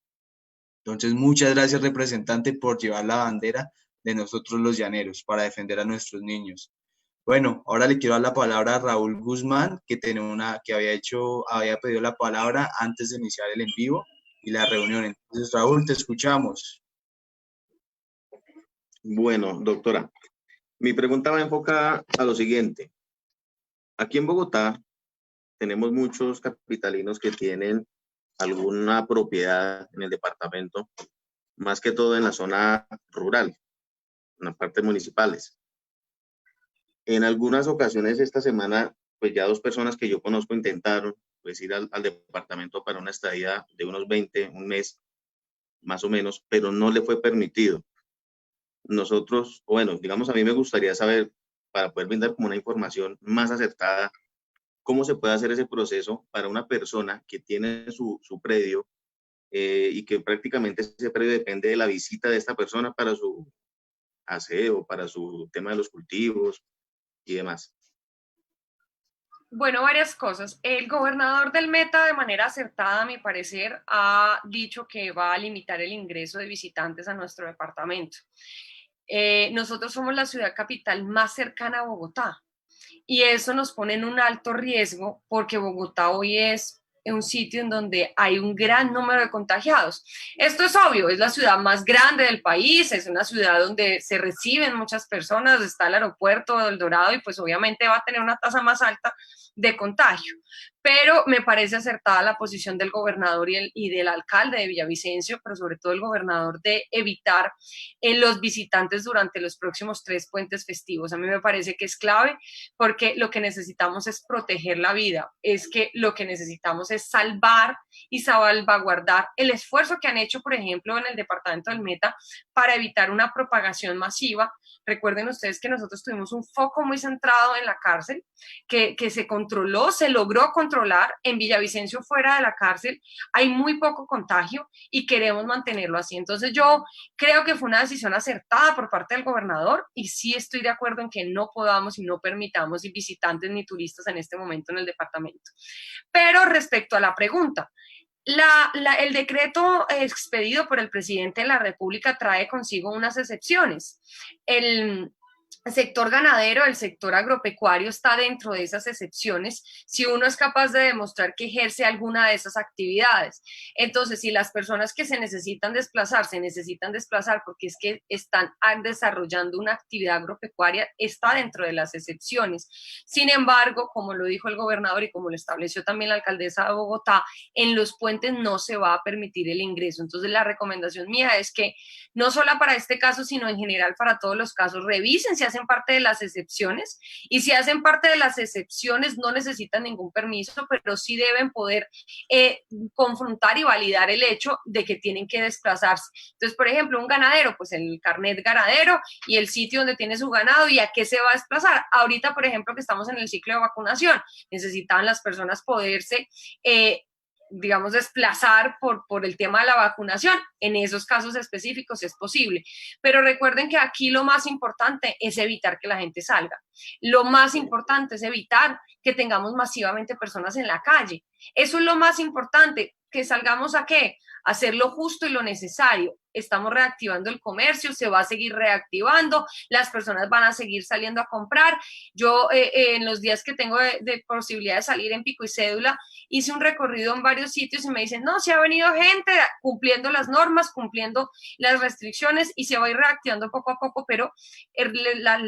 Entonces, muchas gracias, representante, por llevar la bandera de nosotros los llaneros para defender a nuestros niños. Bueno, ahora le quiero dar la palabra a Raúl Guzmán, que había pedido la palabra antes de iniciar el en vivo y la reunión. Entonces, Raúl, te escuchamos. Bueno, doctora, mi pregunta va enfocada a lo siguiente. Aquí en Bogotá tenemos muchos capitalinos que tienen alguna propiedad en el departamento, más que todo en la zona rural, en las partes municipales. En algunas ocasiones esta semana, pues ya 2 personas que yo conozco intentaron pues ir al departamento para una estadía de unos 20, un mes, más o menos, pero no le fue permitido. Nosotros, bueno, digamos, a mí me gustaría saber, para poder brindar como una información más acertada, cómo se puede hacer ese proceso para una persona que tiene su predio y que prácticamente ese predio depende de la visita de esta persona para su aseo, para su tema de los cultivos y demás. Bueno, varias cosas. El gobernador del Meta, de manera acertada, a mi parecer, ha dicho que va a limitar el ingreso de visitantes a nuestro departamento. Nosotros somos la ciudad capital más cercana a Bogotá, y eso nos pone en un alto riesgo porque Bogotá hoy es un sitio en donde hay un gran número de contagiados. Esto es obvio, es la ciudad más grande del país, es una ciudad donde se reciben muchas personas, está el aeropuerto del Dorado y pues obviamente va a tener una tasa más alta de contagio. Pero me parece acertada la posición del gobernador y del alcalde de Villavicencio, pero sobre todo el gobernador, de evitar los visitantes durante los próximos 3 puentes festivos. A mí me parece que es clave porque lo que necesitamos es proteger la vida, es que lo que necesitamos es salvar y salvaguardar el esfuerzo que han hecho, por ejemplo, en el departamento del Meta para evitar una propagación masiva. Recuerden ustedes que nosotros tuvimos un foco muy centrado en la cárcel, que se controló, se logró controlar. En Villavicencio, fuera de la cárcel, hay muy poco contagio y queremos mantenerlo así. Entonces yo creo que fue una decisión acertada por parte del gobernador y sí estoy de acuerdo en que no podamos y no permitamos visitantes ni turistas en este momento en el departamento. Pero respecto a la pregunta, el decreto expedido por el presidente de la República trae consigo unas excepciones. El sector ganadero, el sector agropecuario está dentro de esas excepciones si uno es capaz de demostrar que ejerce alguna de esas actividades. Entonces, si las personas que se necesitan desplazar porque es que están desarrollando una actividad agropecuaria, está dentro de las excepciones. Sin embargo, como lo dijo el gobernador y como lo estableció también la alcaldesa de Bogotá, en los puentes no se va a permitir el ingreso. Entonces, la recomendación mía es que no solo para este caso, sino en general para todos los casos, revisen si hacen parte de las excepciones, y si hacen parte de las excepciones no necesitan ningún permiso, pero sí deben poder confrontar y validar el hecho de que tienen que desplazarse. Entonces, por ejemplo, un ganadero, pues el carnet ganadero y el sitio donde tiene su ganado y a qué se va a desplazar. Ahorita, por ejemplo, que estamos en el ciclo de vacunación, necesitan las personas poderse digamos, desplazar por el tema de la vacunación. En esos casos específicos es posible. Pero recuerden que aquí lo más importante es evitar que la gente salga. Lo más importante es evitar que tengamos masivamente personas en la calle. Eso es lo más importante. ¿Que salgamos a qué? hacer lo justo y lo necesario. Estamos reactivando el comercio, se va a seguir reactivando, las personas van a seguir saliendo a comprar. Yo en los días que tengo de posibilidad de salir en pico y cédula, hice un recorrido en varios sitios y me dicen, no, se ha venido gente cumpliendo las normas, cumpliendo las restricciones y se va a ir reactivando poco a poco, pero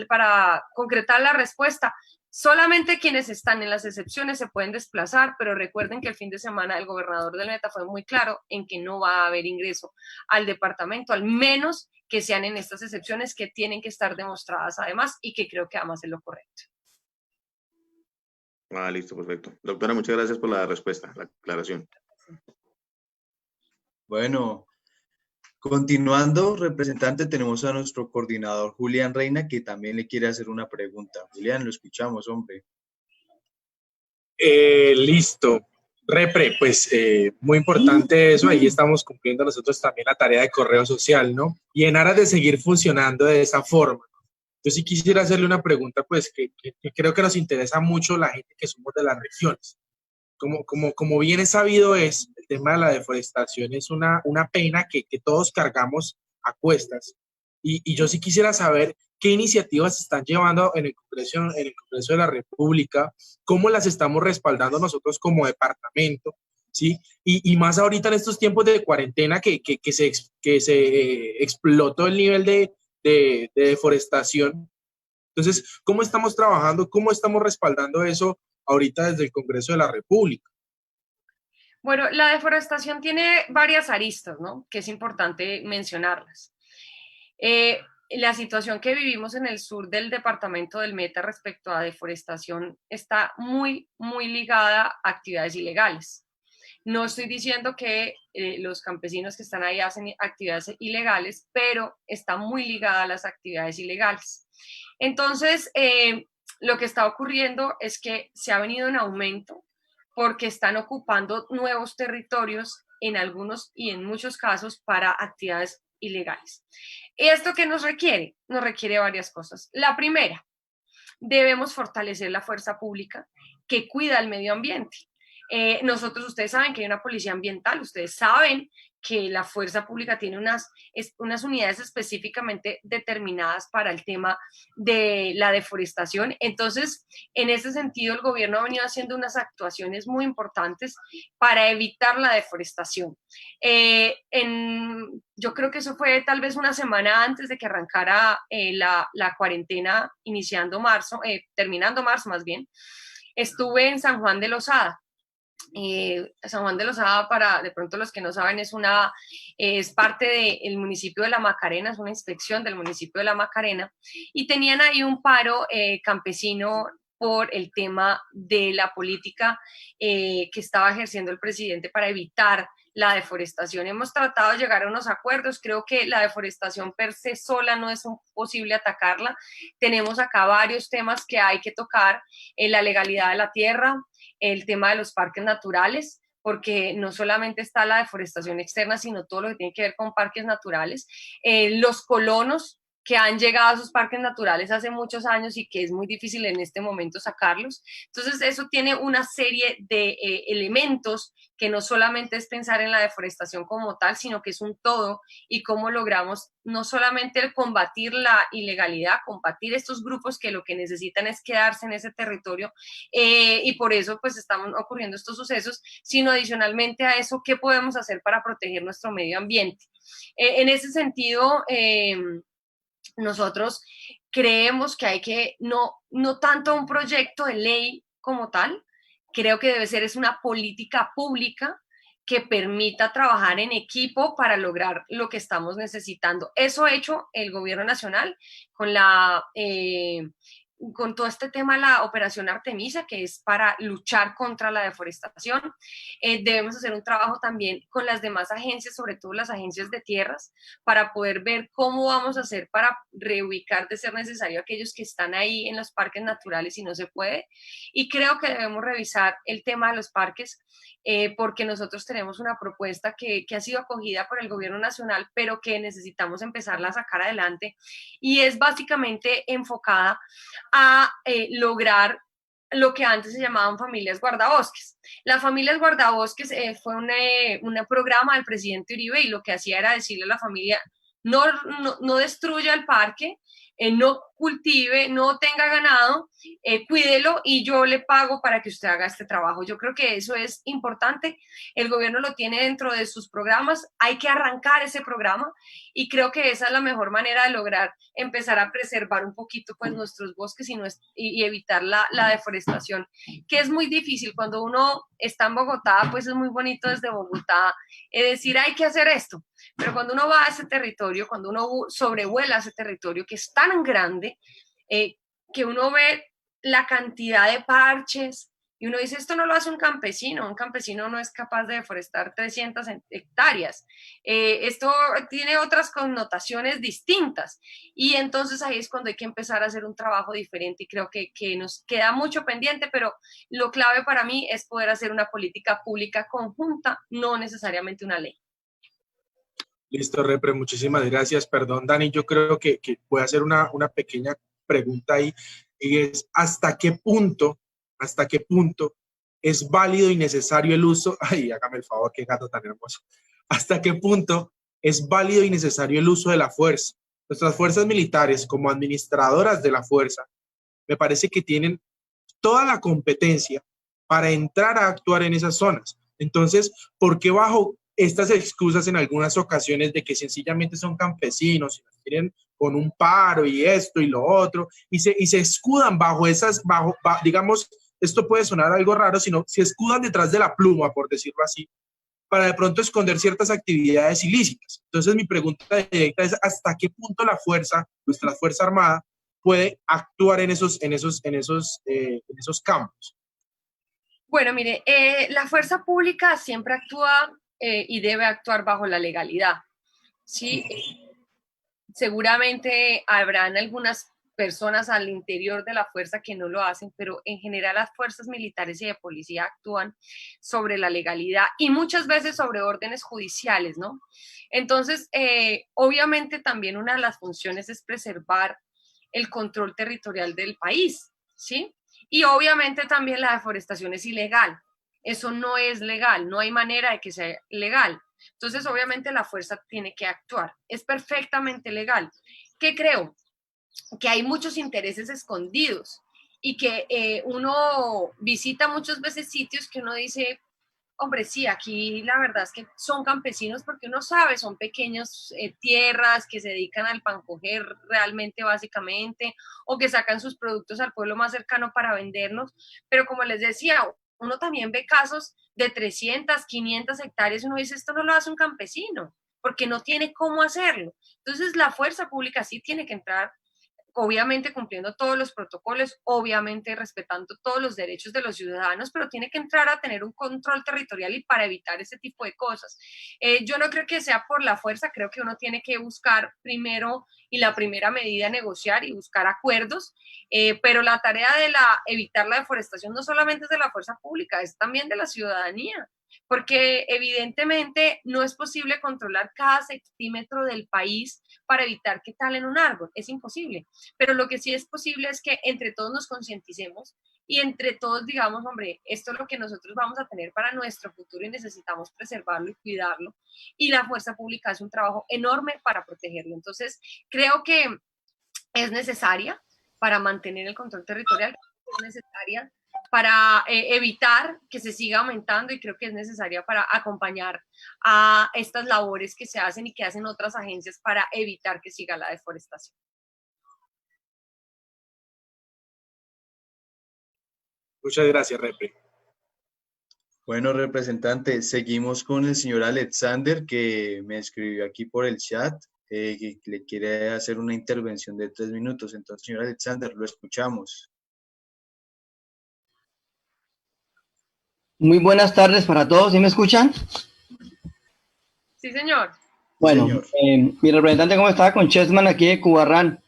para concretar la respuesta, solamente quienes están en las excepciones se pueden desplazar, pero recuerden que el fin de semana el gobernador del Meta fue muy claro en que no va a haber ingreso al departamento, al menos que sean en estas excepciones que tienen que estar demostradas además y que creo que además es lo correcto. Ah, listo, perfecto. Doctora, muchas gracias por la respuesta, la aclaración. Bueno, continuando, representante, tenemos a nuestro coordinador Julián Reina, que también le quiere hacer una pregunta. Julián, lo escuchamos, hombre. Listo. Repre, pues muy importante eso, ahí estamos cumpliendo nosotros también la tarea de correo social, ¿no? Y en aras de seguir funcionando de esa forma, yo sí quisiera hacerle una pregunta, pues que creo que nos interesa mucho la gente que somos de las regiones. Como bien es sabido el tema de la deforestación es una pena que todos cargamos a cuestas. Y yo sí quisiera saber qué iniciativas se están llevando en el Congreso de la República, cómo las estamos respaldando nosotros como departamento, ¿sí? Y más ahorita en estos tiempos de cuarentena que se explotó el nivel de deforestación. Entonces, ¿cómo estamos trabajando? ¿Cómo estamos respaldando eso ahorita desde el Congreso de la República? Bueno, la deforestación tiene varias aristas, ¿no? Que es importante mencionarlas. La situación que vivimos en el sur del departamento del Meta respecto a deforestación está muy, muy ligada a actividades ilegales. No estoy diciendo que los campesinos que están ahí hacen actividades ilegales, pero está muy ligada a las actividades ilegales. Entonces, lo que está ocurriendo es que se ha venido en aumento porque están ocupando nuevos territorios en algunos y en muchos casos para actividades ilegales. ¿Esto qué nos requiere? Nos requiere varias cosas. La primera, debemos fortalecer la fuerza pública que cuida el medio ambiente. Ustedes saben que hay una policía ambiental, ustedes saben que la fuerza pública tiene unas unidades específicamente determinadas para el tema de la deforestación. Entonces, en ese sentido, el gobierno ha venido haciendo unas actuaciones muy importantes para evitar la deforestación. Yo creo que eso fue tal vez una semana antes de que arrancara la cuarentena, terminando marzo más bien. Estuve en San Juan de Lozada. San Juan de Lozada, para de pronto los que no saben, es parte del municipio de La Macarena, es una inspección del municipio de La Macarena, y tenían ahí un paro campesino por el tema de la política que estaba ejerciendo el presidente para evitar la deforestación. Hemos tratado de llegar a unos acuerdos, creo que la deforestación per se sola no es posible atacarla. Tenemos acá varios temas que hay que tocar, la legalidad de la tierra, el tema de los parques naturales, porque no solamente está la deforestación externa, sino todo lo que tiene que ver con parques naturales, los colonos que han llegado a esos parques naturales hace muchos años y que es muy difícil en este momento sacarlos. Entonces, eso tiene una serie de elementos que no solamente es pensar en la deforestación como tal, sino que es un todo y cómo logramos no solamente el combatir la ilegalidad, combatir estos grupos que lo que necesitan es quedarse en ese territorio y por eso pues están ocurriendo estos sucesos, sino adicionalmente a eso, ¿qué podemos hacer para proteger nuestro medio ambiente? En ese sentido, nosotros creemos que hay que, no tanto un proyecto de ley como tal, creo que debe ser una política pública que permita trabajar en equipo para lograr lo que estamos necesitando. Eso ha hecho el gobierno nacional con todo este tema, la operación Artemisa, que es para luchar contra la deforestación. Debemos hacer un trabajo también con las demás agencias, sobre todo las agencias de tierras, para poder ver cómo vamos a hacer para reubicar, de ser necesario, aquellos que están ahí en los parques naturales y no se puede. Y creo que debemos revisar el tema de los parques, porque nosotros tenemos una propuesta que ha sido acogida por el gobierno nacional, pero que necesitamos empezarla a sacar adelante, y es básicamente enfocada a lograr lo que antes se llamaban familias guardabosques. Las familias guardabosques fue un programa del presidente Uribe, y lo que hacía era decirle a la familia, no destruya el parque, no cultive, no tenga ganado, cuídelo y yo le pago para que usted haga este trabajo. Yo creo que eso es importante. El gobierno lo tiene dentro de sus programas. Hay que arrancar ese programa y creo que esa es la mejor manera de lograr empezar a preservar un poquito pues nuestros bosques y evitar la deforestación, que es muy difícil. Cuando uno está en Bogotá, pues es muy bonito desde Bogotá decir hay que hacer esto, pero cuando uno va a ese territorio, cuando uno sobrevuela ese territorio que es tan grande, que uno ve la cantidad de parches y uno dice, esto no lo hace un campesino no es capaz de deforestar 300 hectáreas, esto tiene otras connotaciones distintas, y entonces ahí es cuando hay que empezar a hacer un trabajo diferente, y creo que nos queda mucho pendiente, pero lo clave para mí es poder hacer una política pública conjunta, no necesariamente una ley. Listo, Repre, muchísimas gracias. Perdón, Dani, yo creo que voy a hacer una pequeña pregunta ahí, y es ¿hasta qué punto es válido y necesario el uso? Ay, hágame el favor, qué gato tan hermoso. ¿Hasta qué punto es válido y necesario el uso de la fuerza? Nuestras fuerzas militares, como administradoras de la fuerza, me parece que tienen toda la competencia para entrar a actuar en esas zonas. Entonces, ¿por qué bajo estas excusas en algunas ocasiones de que sencillamente son campesinos y nos tienen con un paro y esto y lo otro, y se escudan bajo esas, digamos, esto puede sonar algo raro, sino se escudan detrás de la pluma, por decirlo así, para de pronto esconder ciertas actividades ilícitas? Entonces mi pregunta directa es ¿hasta qué punto la fuerza, nuestra Fuerza Armada, puede actuar en esos campos? Bueno, mire, la fuerza pública siempre actúa y debe actuar bajo la legalidad, ¿sí? Seguramente habrán algunas personas al interior de la fuerza que no lo hacen, pero en general las fuerzas militares y de policía actúan sobre la legalidad y muchas veces sobre órdenes judiciales, ¿no? Entonces, obviamente también una de las funciones es preservar el control territorial del país, ¿sí? Y obviamente también la deforestación es ilegal. Eso no es legal, no hay manera de que sea legal. Entonces, obviamente la fuerza tiene que actuar. Es perfectamente legal. ¿Qué creo? Que hay muchos intereses escondidos y que uno visita muchas veces sitios que uno dice, hombre, sí, aquí la verdad es que son campesinos porque uno sabe, son pequeñas tierras que se dedican al pancoger realmente básicamente, o que sacan sus productos al pueblo más cercano para vendernos, pero como les decía, uno también ve casos de 300, 500 hectáreas y uno dice, esto no lo hace un campesino, porque no tiene cómo hacerlo. Entonces la fuerza pública sí tiene que entrar, obviamente cumpliendo todos los protocolos, obviamente respetando todos los derechos de los ciudadanos, pero tiene que entrar a tener un control territorial y para evitar ese tipo de cosas. Yo no creo que sea por la fuerza, creo que uno tiene que buscar primero y la primera medida negociar y buscar acuerdos, pero la tarea de evitar la deforestación no solamente es de la fuerza pública, es también de la ciudadanía, porque evidentemente no es posible controlar cada centímetro del país para evitar que talen un árbol, es imposible, pero lo que sí es posible es que entre todos nos concienticemos y entre todos digamos, hombre, esto es lo que nosotros vamos a tener para nuestro futuro y necesitamos preservarlo y cuidarlo, y la fuerza pública hace un trabajo enorme para protegerlo. Entonces, creo que es necesaria para mantener el control territorial, es necesaria para evitar que se siga aumentando, y creo que es necesaria para acompañar a estas labores que se hacen y que hacen otras agencias para evitar que siga la deforestación. Muchas gracias, Repre. Bueno, representante, seguimos con el señor Alexander, que me escribió aquí por el chat, que le quiere hacer una intervención de 3 minutos. Entonces, señor Alexander, lo escuchamos. Muy buenas tardes para todos, ¿sí me escuchan? Sí, señor. Bueno, señor. Mi representante, ¿cómo está? Con Chessman aquí de Cubarrán.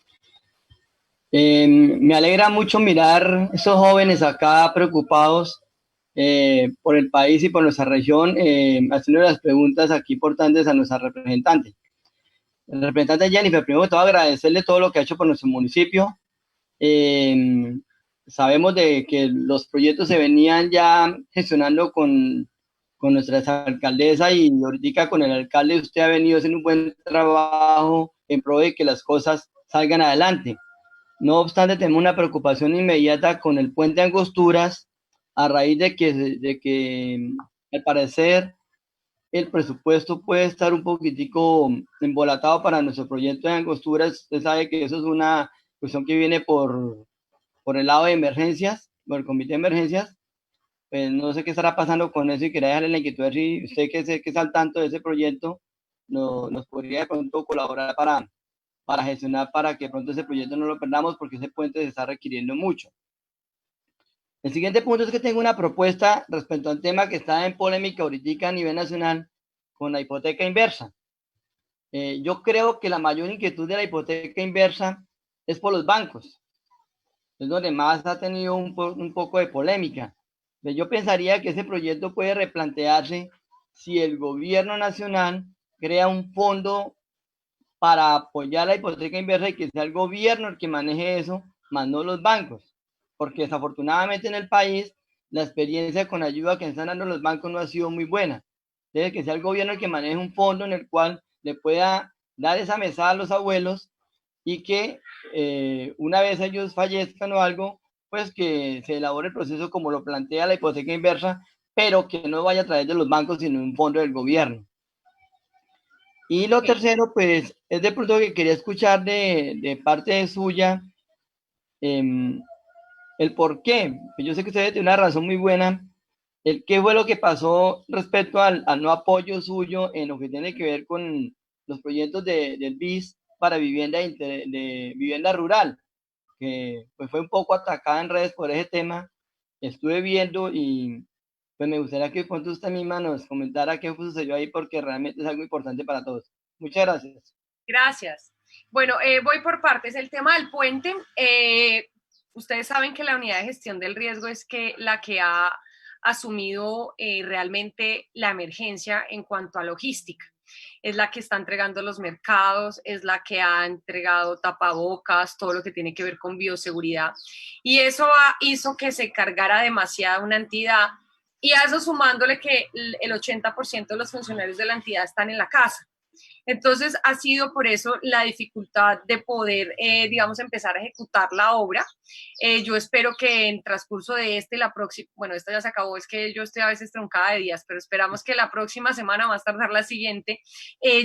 Me alegra mucho mirar esos jóvenes acá preocupados por el país y por nuestra región, haciendo las preguntas aquí importantes a nuestra representante. El representante Jennifer, primero que todo agradecerle todo lo que ha hecho por nuestro municipio. sabemos de que los proyectos se venían ya gestionando con nuestra alcaldesa y ahorita con el alcalde usted ha venido haciendo un buen trabajo en pro de que las cosas salgan adelante. No obstante, tenemos una preocupación inmediata con el puente Angosturas a raíz de que al parecer el presupuesto puede estar un poquitico embolatado para nuestro proyecto de Angosturas. Usted sabe que eso es una cuestión que viene por el lado de emergencias, por el comité de emergencias. Pues no sé qué estará pasando con eso y quería dejarle la inquietud si usted que está al tanto de ese proyecto nos podría de pronto colaborar para gestionar para que pronto ese proyecto no lo perdamos porque ese puente se está requiriendo mucho. El siguiente punto es que tengo una propuesta respecto al tema que está en polémica ahorita a nivel nacional con la hipoteca inversa. Yo creo que la mayor inquietud de la hipoteca inversa es por los bancos. Es donde más ha tenido un poco de polémica. Yo pensaría que ese proyecto puede replantearse si el gobierno nacional crea un fondo para apoyar la hipoteca inversa y que sea el gobierno el que maneje eso, más no los bancos. Porque desafortunadamente en el país la experiencia con ayuda que están dando los bancos no ha sido muy buena. Debe que sea el gobierno el que maneje un fondo en el cual le pueda dar esa mesada a los abuelos y que una vez ellos fallezcan o algo, pues que se elabore el proceso como lo plantea la hipoteca inversa, pero que no vaya a través de los bancos, sino un fondo del gobierno. Y lo tercero, pues, es de pronto que quería escuchar de parte suya el por qué. Yo sé que usted tiene una razón muy buena. El qué fue lo que pasó respecto al no apoyo suyo en lo que tiene que ver con los proyectos del BIS para de vivienda rural, que pues fue un poco atacada en redes por ese tema. Estuve viendo y pues me gustaría que pronto usted misma nos comentara qué sucedió ahí porque realmente es algo importante para todos. Muchas gracias. Gracias. Bueno, voy por partes. El tema del puente, ustedes saben que la unidad de gestión del riesgo es la que ha asumido realmente la emergencia en cuanto a logística. Es la que está entregando los mercados, es la que ha entregado tapabocas, todo lo que tiene que ver con bioseguridad. Y eso hizo que se cargara demasiada una entidad y a eso sumándole que el 80% de los funcionarios de la entidad están en la casa. Entonces, ha sido por eso la dificultad de poder, digamos, empezar a ejecutar la obra. Yo espero que en transcurso de la próxima, bueno, esta ya se acabó, es que yo estoy a veces truncada de días, pero esperamos que la próxima semana, más tardar la siguiente,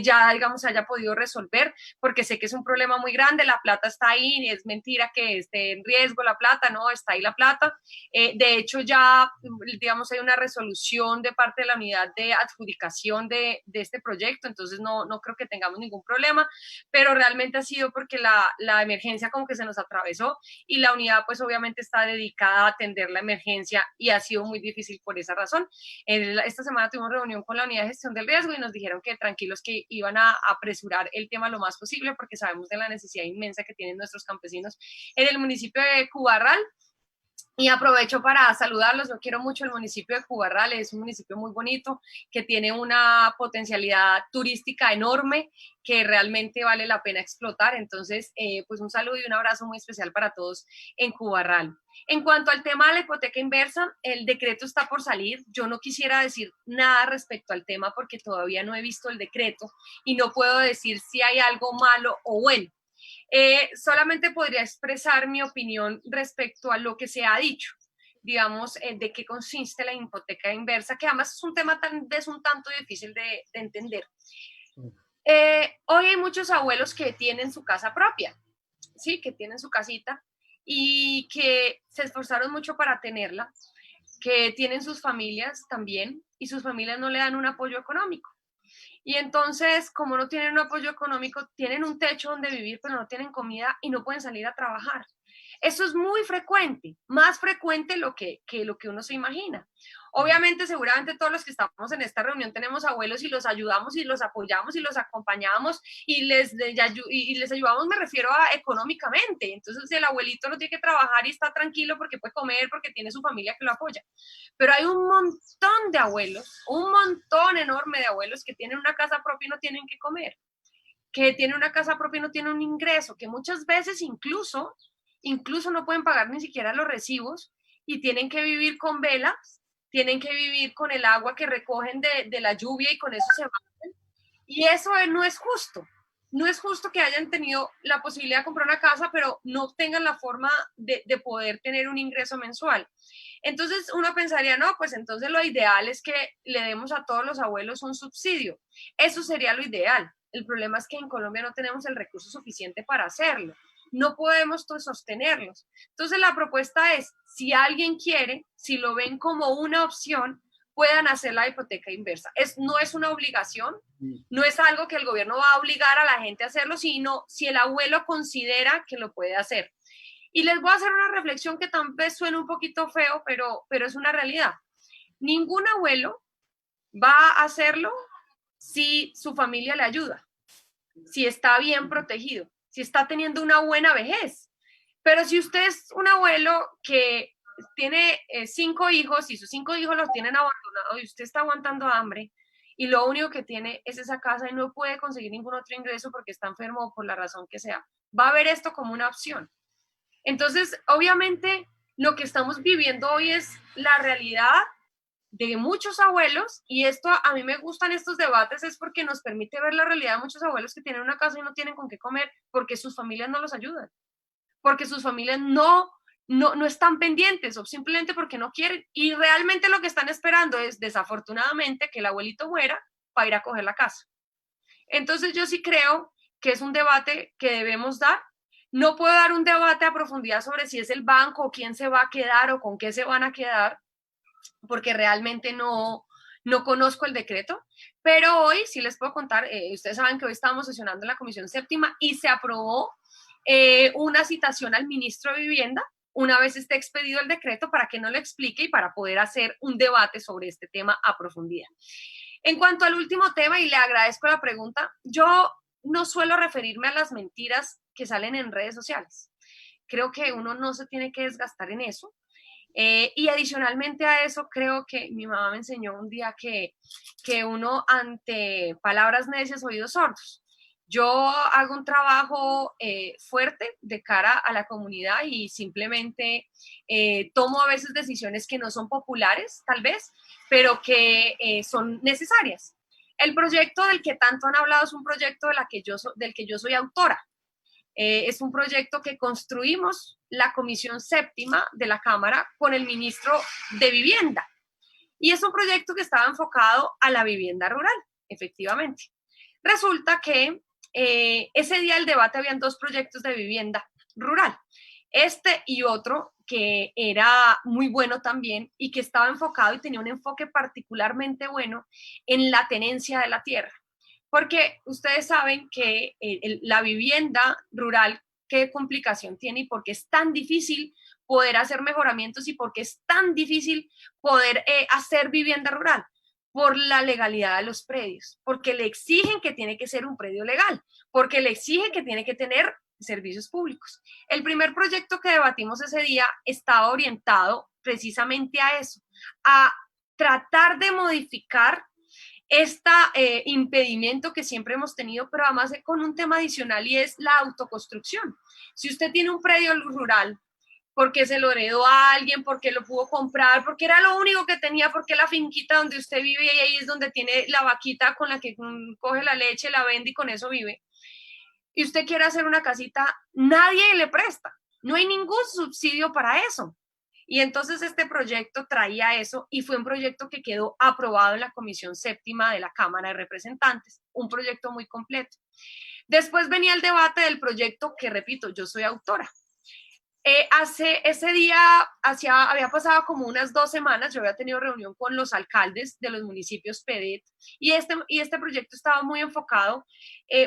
ya, digamos, se haya podido resolver, porque sé que es un problema muy grande, la plata está ahí, es mentira que esté en riesgo la plata, no, está ahí la plata. De hecho, ya, digamos, hay una resolución de parte de la unidad de adjudicación de este proyecto, entonces no creo que tengamos ningún problema, pero realmente ha sido porque la emergencia como que se nos atravesó y la unidad pues obviamente está dedicada a atender la emergencia y ha sido muy difícil por esa razón. Esta semana tuvimos reunión con la unidad de gestión del riesgo y nos dijeron que tranquilos que iban a apresurar el tema lo más posible porque sabemos de la necesidad inmensa que tienen nuestros campesinos en el municipio de Cubarral. Y aprovecho para saludarlos, yo quiero mucho el municipio de Cubarral, es un municipio muy bonito, que tiene una potencialidad turística enorme, que realmente vale la pena explotar, entonces pues un saludo y un abrazo muy especial para todos en Cubarral. En cuanto al tema de la hipoteca inversa, el decreto está por salir, yo no quisiera decir nada respecto al tema porque todavía no he visto el decreto y no puedo decir si hay algo malo o bueno. Solamente podría expresar mi opinión respecto a lo que se ha dicho, digamos, de qué consiste la hipoteca inversa, que además es un tema un tanto difícil de entender. Hoy hay muchos abuelos que tienen su casa propia, ¿sí? Que tienen su casita y que se esforzaron mucho para tenerla, que tienen sus familias también y sus familias no le dan un apoyo económico. Y entonces, como no tienen un apoyo económico, tienen un techo donde vivir, pero no tienen comida y no pueden salir a trabajar. Eso es muy frecuente, más frecuente que lo que uno se imagina. Obviamente, seguramente todos los que estamos en esta reunión tenemos abuelos y los ayudamos y los apoyamos y los acompañamos y les ayudamos, me refiero a económicamente. Entonces, el abuelito no tiene que trabajar y está tranquilo porque puede comer, porque tiene su familia que lo apoya. Pero hay un montón de abuelos, un montón enorme de abuelos que tienen una casa propia y no tienen que comer, que tienen una casa propia y no tienen un ingreso, que muchas veces incluso incluso no pueden pagar ni siquiera los recibos y tienen que vivir con velas, tienen que vivir con el agua que recogen de la lluvia y con eso se van. Y eso no es justo. No es justo que hayan tenido la posibilidad de comprar una casa, pero no tengan la forma de poder tener un ingreso mensual. Entonces uno pensaría, no, pues entonces lo ideal es que le demos a todos los abuelos un subsidio. Eso sería lo ideal. El problema es que en Colombia no tenemos el recurso suficiente para hacerlo. No podemos sostenerlos. Entonces la propuesta es, si alguien quiere, si lo ven como una opción, puedan hacer la hipoteca inversa. No es una obligación, no es algo que el gobierno va a obligar a la gente a hacerlo, sino si el abuelo considera que lo puede hacer. Y les voy a hacer una reflexión que tal vez suene un poquito feo, pero es una realidad. Ningún abuelo va a hacerlo si su familia le ayuda, si está bien protegido, si está teniendo una buena vejez. Pero si usted es un abuelo que tiene 5 hijos y sus 5 hijos los tienen abandonados y usted está aguantando hambre y lo único que tiene es esa casa y no puede conseguir ningún otro ingreso porque está enfermo o por la razón que sea, va a ver esto como una opción. Entonces, obviamente, lo que estamos viviendo hoy es la realidad de muchos abuelos, y esto a mí me gustan estos debates es porque nos permite ver la realidad de muchos abuelos que tienen una casa y no tienen con qué comer porque sus familias no los ayudan, porque sus familias no están pendientes o simplemente porque no quieren, y realmente lo que están esperando es desafortunadamente que el abuelito muera para ir a coger la casa. Entonces yo sí creo que es un debate que debemos dar. No puedo dar un debate a profundidad sobre si es el banco o quién se va a quedar o con qué se van a quedar, porque realmente no conozco el decreto, pero hoy sí les puedo contar, ustedes saben que hoy estábamos sesionando en la Comisión Séptima y se aprobó una citación al ministro de Vivienda, una vez esté expedido el decreto, para que nos lo explique y para poder hacer un debate sobre este tema a profundidad. En cuanto al último tema, y le agradezco la pregunta, yo no suelo referirme a las mentiras que salen en redes sociales. Creo que uno no se tiene que desgastar en eso. Y adicionalmente a eso, creo que mi mamá me enseñó un día que uno ante palabras necias, oídos sordos. Yo hago un trabajo fuerte de cara a la comunidad y simplemente tomo a veces decisiones que no son populares, tal vez, pero que son necesarias. El proyecto del que tanto han hablado es un proyecto del que yo soy autora. Es un proyecto que construimos la Comisión Séptima de la Cámara con el ministro de Vivienda. Y es un proyecto que estaba enfocado a la vivienda rural, efectivamente. Resulta que ese día del debate habían 2 proyectos de vivienda rural. Este y otro que era muy bueno también y que estaba enfocado y tenía un enfoque particularmente bueno en la tenencia de la tierra. Porque ustedes saben que la vivienda rural, qué complicación tiene y por qué es tan difícil poder hacer mejoramientos y por qué es tan difícil poder hacer vivienda rural. Por la legalidad de los predios, porque le exigen que tiene que ser un predio legal, porque le exigen que tiene que tener servicios públicos. El primer proyecto que debatimos ese día estaba orientado precisamente a eso, a tratar de modificar este impedimento que siempre hemos tenido, pero además con un tema adicional y es la autoconstrucción. Si usted tiene un predio rural, porque se lo heredó a alguien, porque lo pudo comprar, porque era lo único que tenía, porque la finquita donde usted vive y ahí es donde tiene la vaquita con la que coge la leche, la vende y con eso vive, y usted quiere hacer una casita, nadie le presta, no hay ningún subsidio para eso. Y entonces este proyecto traía eso y fue un proyecto que quedó aprobado en la Comisión Séptima de la Cámara de Representantes, un proyecto muy completo. Después venía el debate del proyecto que, repito, yo soy autora. Ese día había pasado como unas 2 semanas, yo había tenido reunión con los alcaldes de los municipios PEDET y este proyecto estaba muy enfocado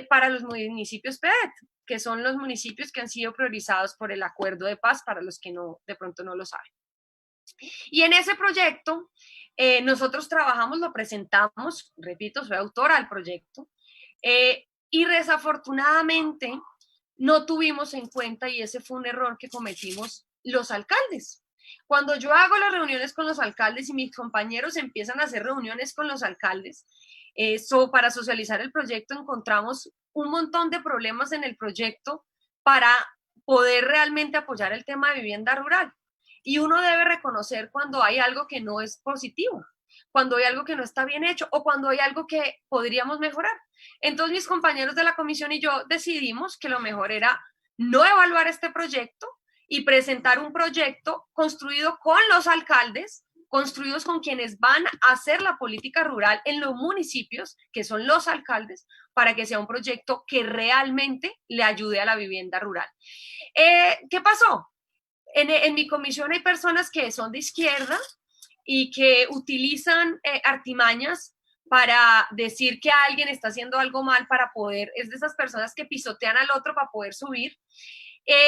para los municipios PEDET, que son los municipios que han sido priorizados por el Acuerdo de Paz, para los que de pronto no lo saben. Y en ese proyecto nosotros trabajamos, lo presentamos, repito, soy autora del proyecto, y desafortunadamente no tuvimos en cuenta, y ese fue un error que cometimos los alcaldes. Cuando yo hago las reuniones con los alcaldes y mis compañeros empiezan a hacer reuniones con los alcaldes para socializar el proyecto, encontramos un montón de problemas en el proyecto para poder realmente apoyar el tema de vivienda rural. Y uno debe reconocer cuando hay algo que no es positivo, cuando hay algo que no está bien hecho o cuando hay algo que podríamos mejorar. Entonces mis compañeros de la comisión y yo decidimos que lo mejor era no evaluar este proyecto y presentar un proyecto construido con los alcaldes, construidos con quienes van a hacer la política rural en los municipios, que son los alcaldes, para que sea un proyecto que realmente le ayude a la vivienda rural. ¿Qué pasó? En mi comisión hay personas que son de izquierda y que utilizan artimañas para decir que alguien está haciendo algo mal para poder, es de esas personas que pisotean al otro para poder subir,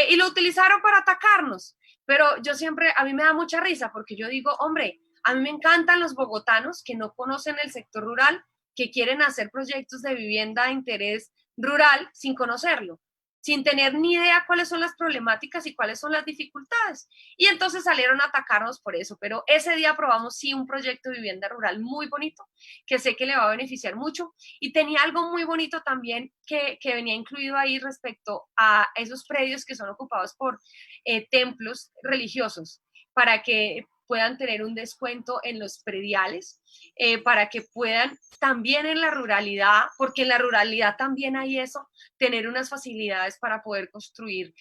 y lo utilizaron para atacarnos. Pero yo siempre, a mí me da mucha risa porque yo digo, hombre, a mí me encantan los bogotanos que no conocen el sector rural, que quieren hacer proyectos de vivienda de interés rural sin conocerlo, sin tener ni idea cuáles son las problemáticas y cuáles son las dificultades. Y entonces salieron a atacarnos por eso, pero ese día aprobamos sí un proyecto de vivienda rural muy bonito, que sé que le va a beneficiar mucho, y tenía algo muy bonito también que venía incluido ahí respecto a esos predios que son ocupados por templos religiosos, para que puedan tener un descuento en los prediales, para que puedan también en la ruralidad, porque en la ruralidad también hay eso, tener unas facilidades para poder construir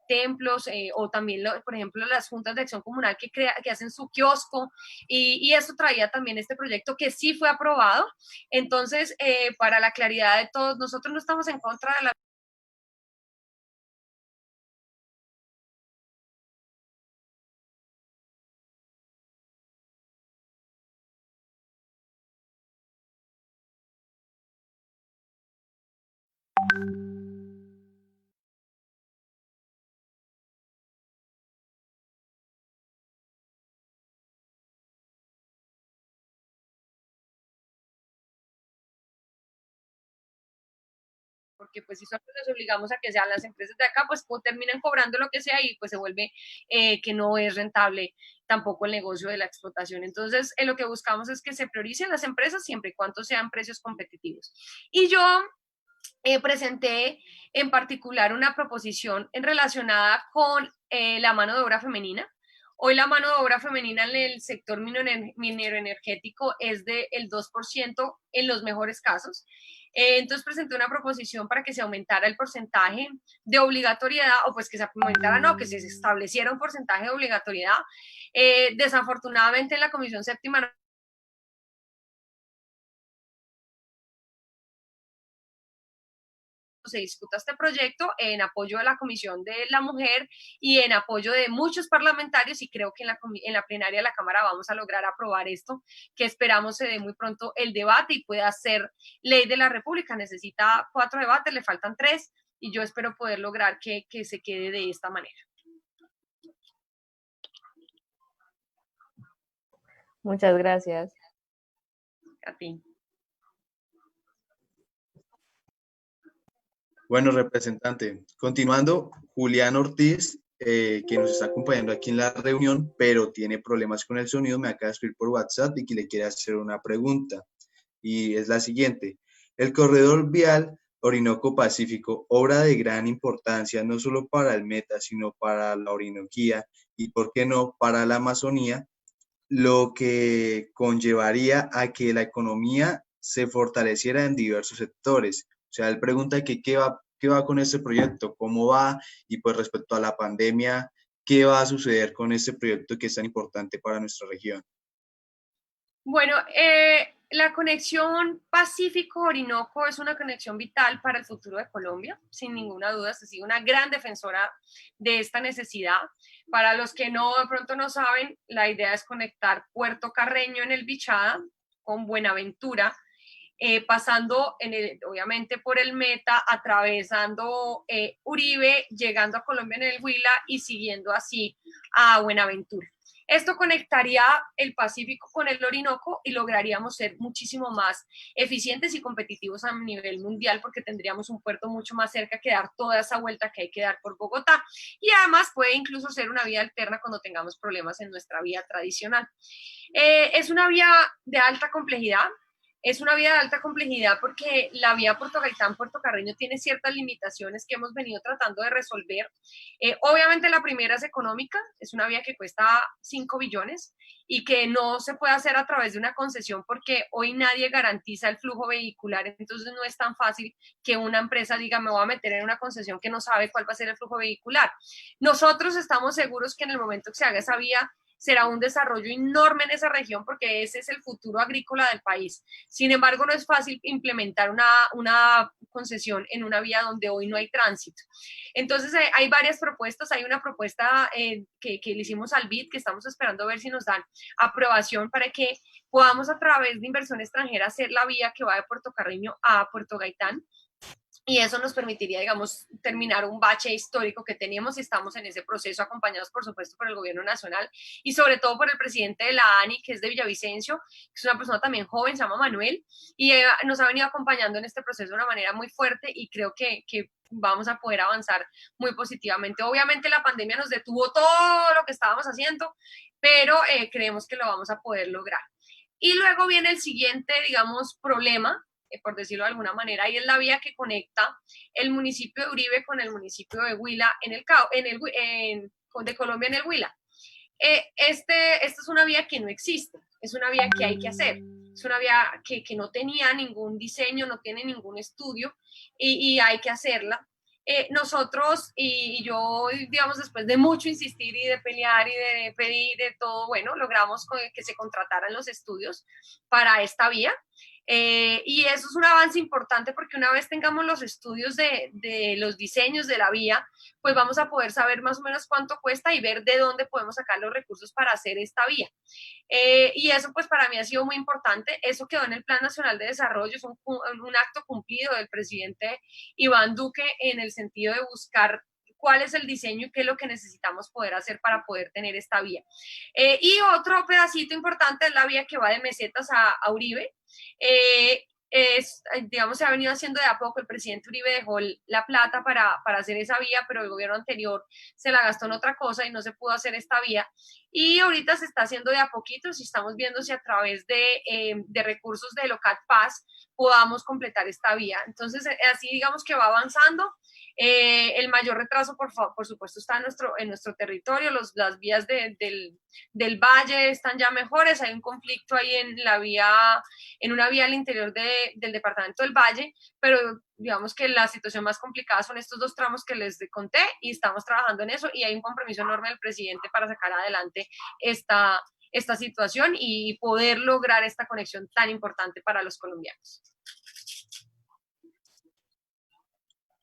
templos, o también, por ejemplo, las juntas de acción comunal que hacen su kiosco, y eso traía también este proyecto que sí fue aprobado. Entonces, para la claridad de todos, nosotros no estamos en contra de la porque pues si nosotros les obligamos a que sean las empresas de acá, pues terminan cobrando lo que sea y pues se vuelve que no es rentable tampoco el negocio de la explotación. Entonces, lo que buscamos es que se prioricen las empresas siempre y cuando sean precios competitivos. Y yo presenté en particular una proposición relacionada con la mano de obra femenina. Hoy la mano de obra femenina en el sector minero energético es del 2% en los mejores casos. Entonces presenté una proposición para que se aumentara el porcentaje de obligatoriedad, o pues que se aumentara, no, que se estableciera un porcentaje de obligatoriedad. Desafortunadamente en la Comisión Séptima se discuta este proyecto en apoyo de la Comisión de la Mujer y en apoyo de muchos parlamentarios, y creo que en la plenaria de la Cámara vamos a lograr aprobar esto, que esperamos se dé muy pronto el debate y pueda ser ley de la República. Necesita 4 debates, le faltan 3, y yo espero poder lograr que se quede de esta manera. Muchas gracias. A ti. Bueno, representante, continuando, Julián Ortiz, que nos está acompañando aquí en la reunión, pero tiene problemas con el sonido, me acaba de escribir por WhatsApp y que le quiere hacer una pregunta. Y es la siguiente. El corredor vial Orinoco Pacífico, obra de gran importancia no solo para el Meta, sino para la Orinoquía y, por qué no, para la Amazonía, lo que conllevaría a que la economía se fortaleciera en diversos sectores. O sea, él pregunta que qué va con este proyecto, cómo va, y pues respecto a la pandemia, qué va a suceder con este proyecto que es tan importante para nuestra región. Bueno, la conexión Pacífico-Orinoco es una conexión vital para el futuro de Colombia, sin ninguna duda. Se sigue una gran defensora de esta necesidad. Para los que de pronto no saben, la idea es conectar Puerto Carreño en el Bichada con Buenaventura, pasando obviamente por el Meta, atravesando Uribe, llegando a Colombia en el Huila y siguiendo así a Buenaventura. Esto conectaría el Pacífico con el Orinoco y lograríamos ser muchísimo más eficientes y competitivos a nivel mundial, porque tendríamos un puerto mucho más cerca que dar toda esa vuelta que hay que dar por Bogotá, y además puede incluso ser una vía alterna cuando tengamos problemas en nuestra vía tradicional. Es una vía de alta complejidad. Es una vía de alta complejidad porque la vía Puerto Gaitán-Puerto Carreño tiene ciertas limitaciones que hemos venido tratando de resolver. Obviamente la primera es económica, es una vía que cuesta 5 billones y que no se puede hacer a través de una concesión porque hoy nadie garantiza el flujo vehicular, entonces no es tan fácil que una empresa diga me voy a meter en una concesión que no sabe cuál va a ser el flujo vehicular. Nosotros estamos seguros que en el momento que se haga esa vía será un desarrollo enorme en esa región porque ese es el futuro agrícola del país. Sin embargo, no es fácil implementar una concesión en una vía donde hoy no hay tránsito. Entonces, hay varias propuestas. Hay una propuesta que le hicimos al BID, que estamos esperando a ver si nos dan aprobación para que podamos a través de inversión extranjera hacer la vía que va de Puerto Carreño a Puerto Gaitán. Y eso nos permitiría, digamos, terminar un bache histórico que teníamos y estamos en ese proceso, acompañados, por supuesto, por el gobierno nacional y sobre todo por el presidente de la ANI, que es de Villavicencio, que es una persona también joven, se llama Manuel, y nos ha venido acompañando en este proceso de una manera muy fuerte y creo que vamos a poder avanzar muy positivamente. Obviamente la pandemia nos detuvo todo lo que estábamos haciendo, pero creemos que lo vamos a poder lograr. Y luego viene el siguiente, digamos, problema, por decirlo de alguna manera, y es la vía que conecta el municipio de Uribe con el municipio de Huila de Colombia en el Huila. Esta es una vía que no existe, es una vía que hay que hacer, es una vía que no tenía ningún diseño, no tiene ningún estudio y hay que hacerla. Nosotros y yo, digamos, después de mucho insistir y de pelear y de pedir de todo, bueno, logramos que se contrataran los estudios para esta vía. Y eso es un avance importante porque una vez tengamos los estudios de los diseños de la vía, pues vamos a poder saber más o menos cuánto cuesta y ver de dónde podemos sacar los recursos para hacer esta vía. Y eso pues para mí ha sido muy importante. Eso quedó en el Plan Nacional de Desarrollo, es un acto cumplido del presidente Iván Duque en el sentido de buscar cuál es el diseño y qué es lo que necesitamos poder hacer para poder tener esta vía. Y otro pedacito importante es la vía que va de Mesetas a Uribe. Digamos, se ha venido haciendo de a poco. El presidente Uribe dejó la plata para hacer esa vía, pero el gobierno anterior se la gastó en otra cosa y no se pudo hacer esta vía. Y ahorita se está haciendo de a poquitos y estamos viendo si a través de recursos de Locat Paz podamos completar esta vía. Entonces, así digamos que va avanzando. El mayor retraso, por supuesto, está en nuestro territorio. Las vías del valle están ya mejores. Hay un conflicto ahí en una vía al interior del departamento del Valle, pero digamos que la situación más complicada son estos 2 tramos que les conté y estamos trabajando en eso y hay un compromiso enorme del presidente para sacar adelante esta situación y poder lograr esta conexión tan importante para los colombianos.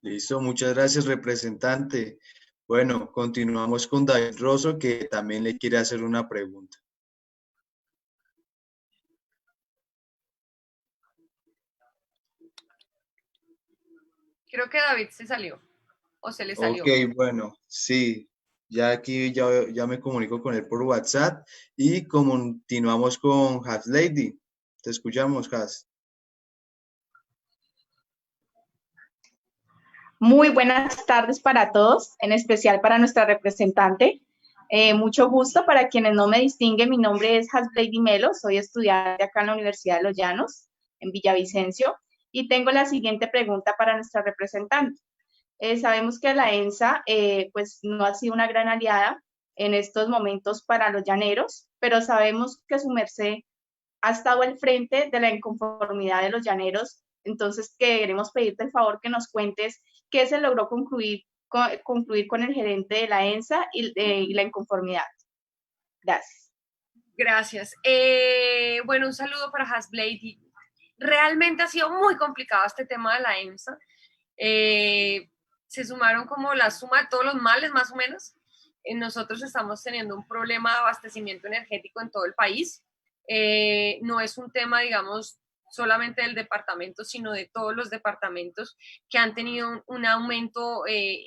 Listo, muchas gracias, representante. Bueno, continuamos con David Rosso, que también le quiere hacer una pregunta. Creo que David se salió o se le salió. Ok, bueno, sí, ya aquí ya me comunico con él por WhatsApp y continuamos con Has Lady. Te escuchamos, Has. Muy buenas tardes para todos, en especial para nuestra representante. Mucho gusto. Para quienes no me distinguen, mi nombre es Hasblady Melo, soy estudiante acá en la Universidad de Los Llanos, en Villavicencio, y tengo la siguiente pregunta para nuestra representante. Sabemos que la ENSA pues no ha sido una gran aliada en estos momentos para los llaneros, pero sabemos que su merced ha estado al frente de la inconformidad de los llaneros. Entonces queremos pedirte el favor que nos cuentes qué se logró concluir con el gerente de la ENSA y la inconformidad. Gracias. Gracias. Bueno, un saludo para Hasblady. Realmente ha sido muy complicado este tema de la ENSA. Se sumaron como la suma de todos los males, más o menos. Nosotros estamos teniendo un problema de abastecimiento energético en todo el país. No es un tema, digamos, solamente del departamento, sino de todos los departamentos que han tenido un aumento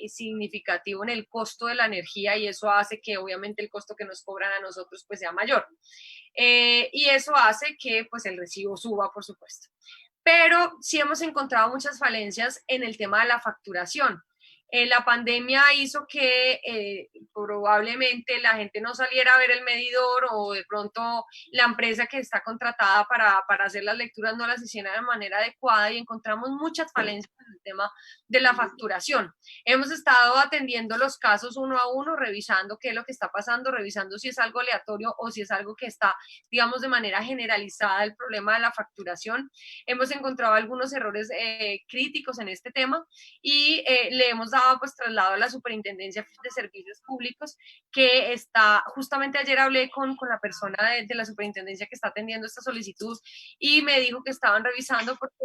significativo en el costo de la energía y eso hace que obviamente el costo que nos cobran a nosotros pues sea mayor. Y eso hace que pues el recibo suba, por supuesto. Pero sí hemos encontrado muchas falencias en el tema de la facturación. La pandemia hizo que probablemente la gente no saliera a ver el medidor, o de pronto la empresa que está contratada para hacer las lecturas no las hiciera de manera adecuada, y encontramos muchas falencias en el tema de la facturación. Hemos estado atendiendo los casos uno a uno, revisando qué es lo que está pasando, revisando si es algo aleatorio o si es algo que está, digamos, de manera generalizada el problema de la facturación. Hemos encontrado algunos errores críticos en este tema, y le hemos dado pues traslado a la Superintendencia de Servicios Públicos, que está, justamente ayer hablé con la persona de la Superintendencia que está atendiendo esta solicitud, y me dijo que estaban revisando porque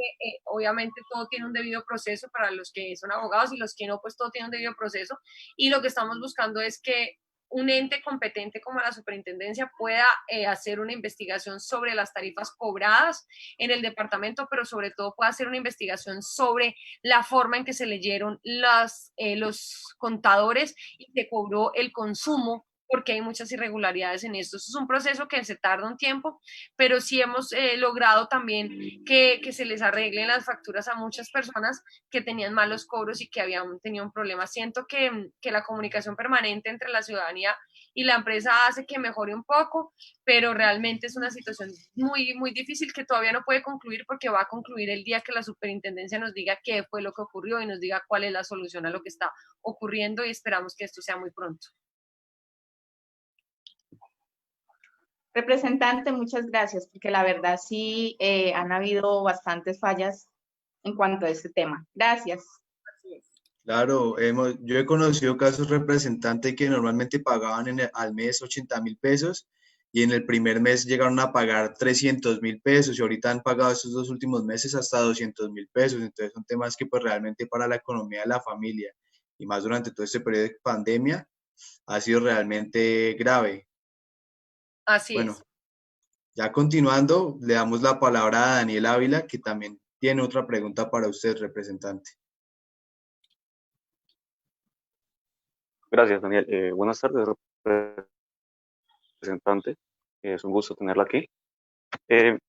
obviamente todo tiene un debido proceso para los que son abogados, y los que no, pues todo tiene un debido proceso, y lo que estamos buscando es que un ente competente como la Superintendencia pueda hacer una investigación sobre las tarifas cobradas en el departamento, pero sobre todo pueda hacer una investigación sobre la forma en que se leyeron los contadores y se cobró el consumo, porque hay muchas irregularidades en esto. Esto es un proceso que se tarda un tiempo, pero sí hemos logrado también que se les arreglen las facturas a muchas personas que tenían malos cobros y que habían tenido un problema. Siento que la comunicación permanente entre la ciudadanía y la empresa hace que mejore un poco, pero realmente es una situación muy, muy difícil que todavía no puede concluir, porque va a concluir el día que la superintendencia nos diga qué fue lo que ocurrió y nos diga cuál es la solución a lo que está ocurriendo, y esperamos que esto sea muy pronto. Representante, muchas gracias, porque la verdad sí han habido bastantes fallas en cuanto a este tema. Gracias. Claro, yo he conocido casos, representantes, que normalmente pagaban al mes 80.000 pesos, y en el primer mes llegaron a pagar 300.000 pesos, y ahorita han pagado estos 2 últimos meses hasta 200.000 pesos. Entonces son temas que pues realmente para la economía de la familia, y más durante todo este periodo de pandemia, ha sido realmente grave. Así Bueno, es. ya continuando, le damos la palabra a Daniel Ávila, que también tiene otra pregunta para usted, representante. Gracias, Daniel. Buenas tardes, representante. Es un gusto tenerla aquí.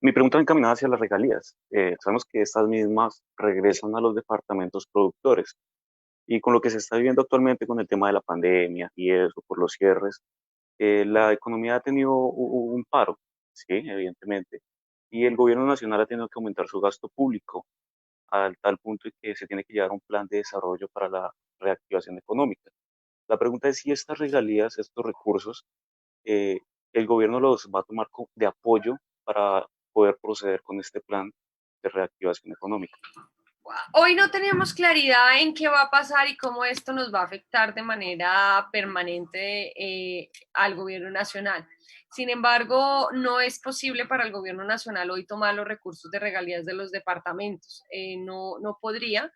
Mi pregunta va encaminada hacia las regalías. Sabemos que estas mismas regresan a los departamentos productores, y con lo que se está viviendo actualmente con el tema de la pandemia y eso, por los cierres, la economía ha tenido un paro, sí, evidentemente, y el gobierno nacional ha tenido que aumentar su gasto público al tal punto que se tiene que llevar a un plan de desarrollo para la reactivación económica. La pregunta es si estas regalías, estos recursos, eh, el gobierno los va a tomar de apoyo para poder proceder con este plan de reactivación económica. Hoy no tenemos claridad en qué va a pasar y cómo esto nos va a afectar de manera permanente al gobierno nacional. Sin embargo, no es posible para el gobierno nacional hoy tomar los recursos de regalías de los departamentos. No podría,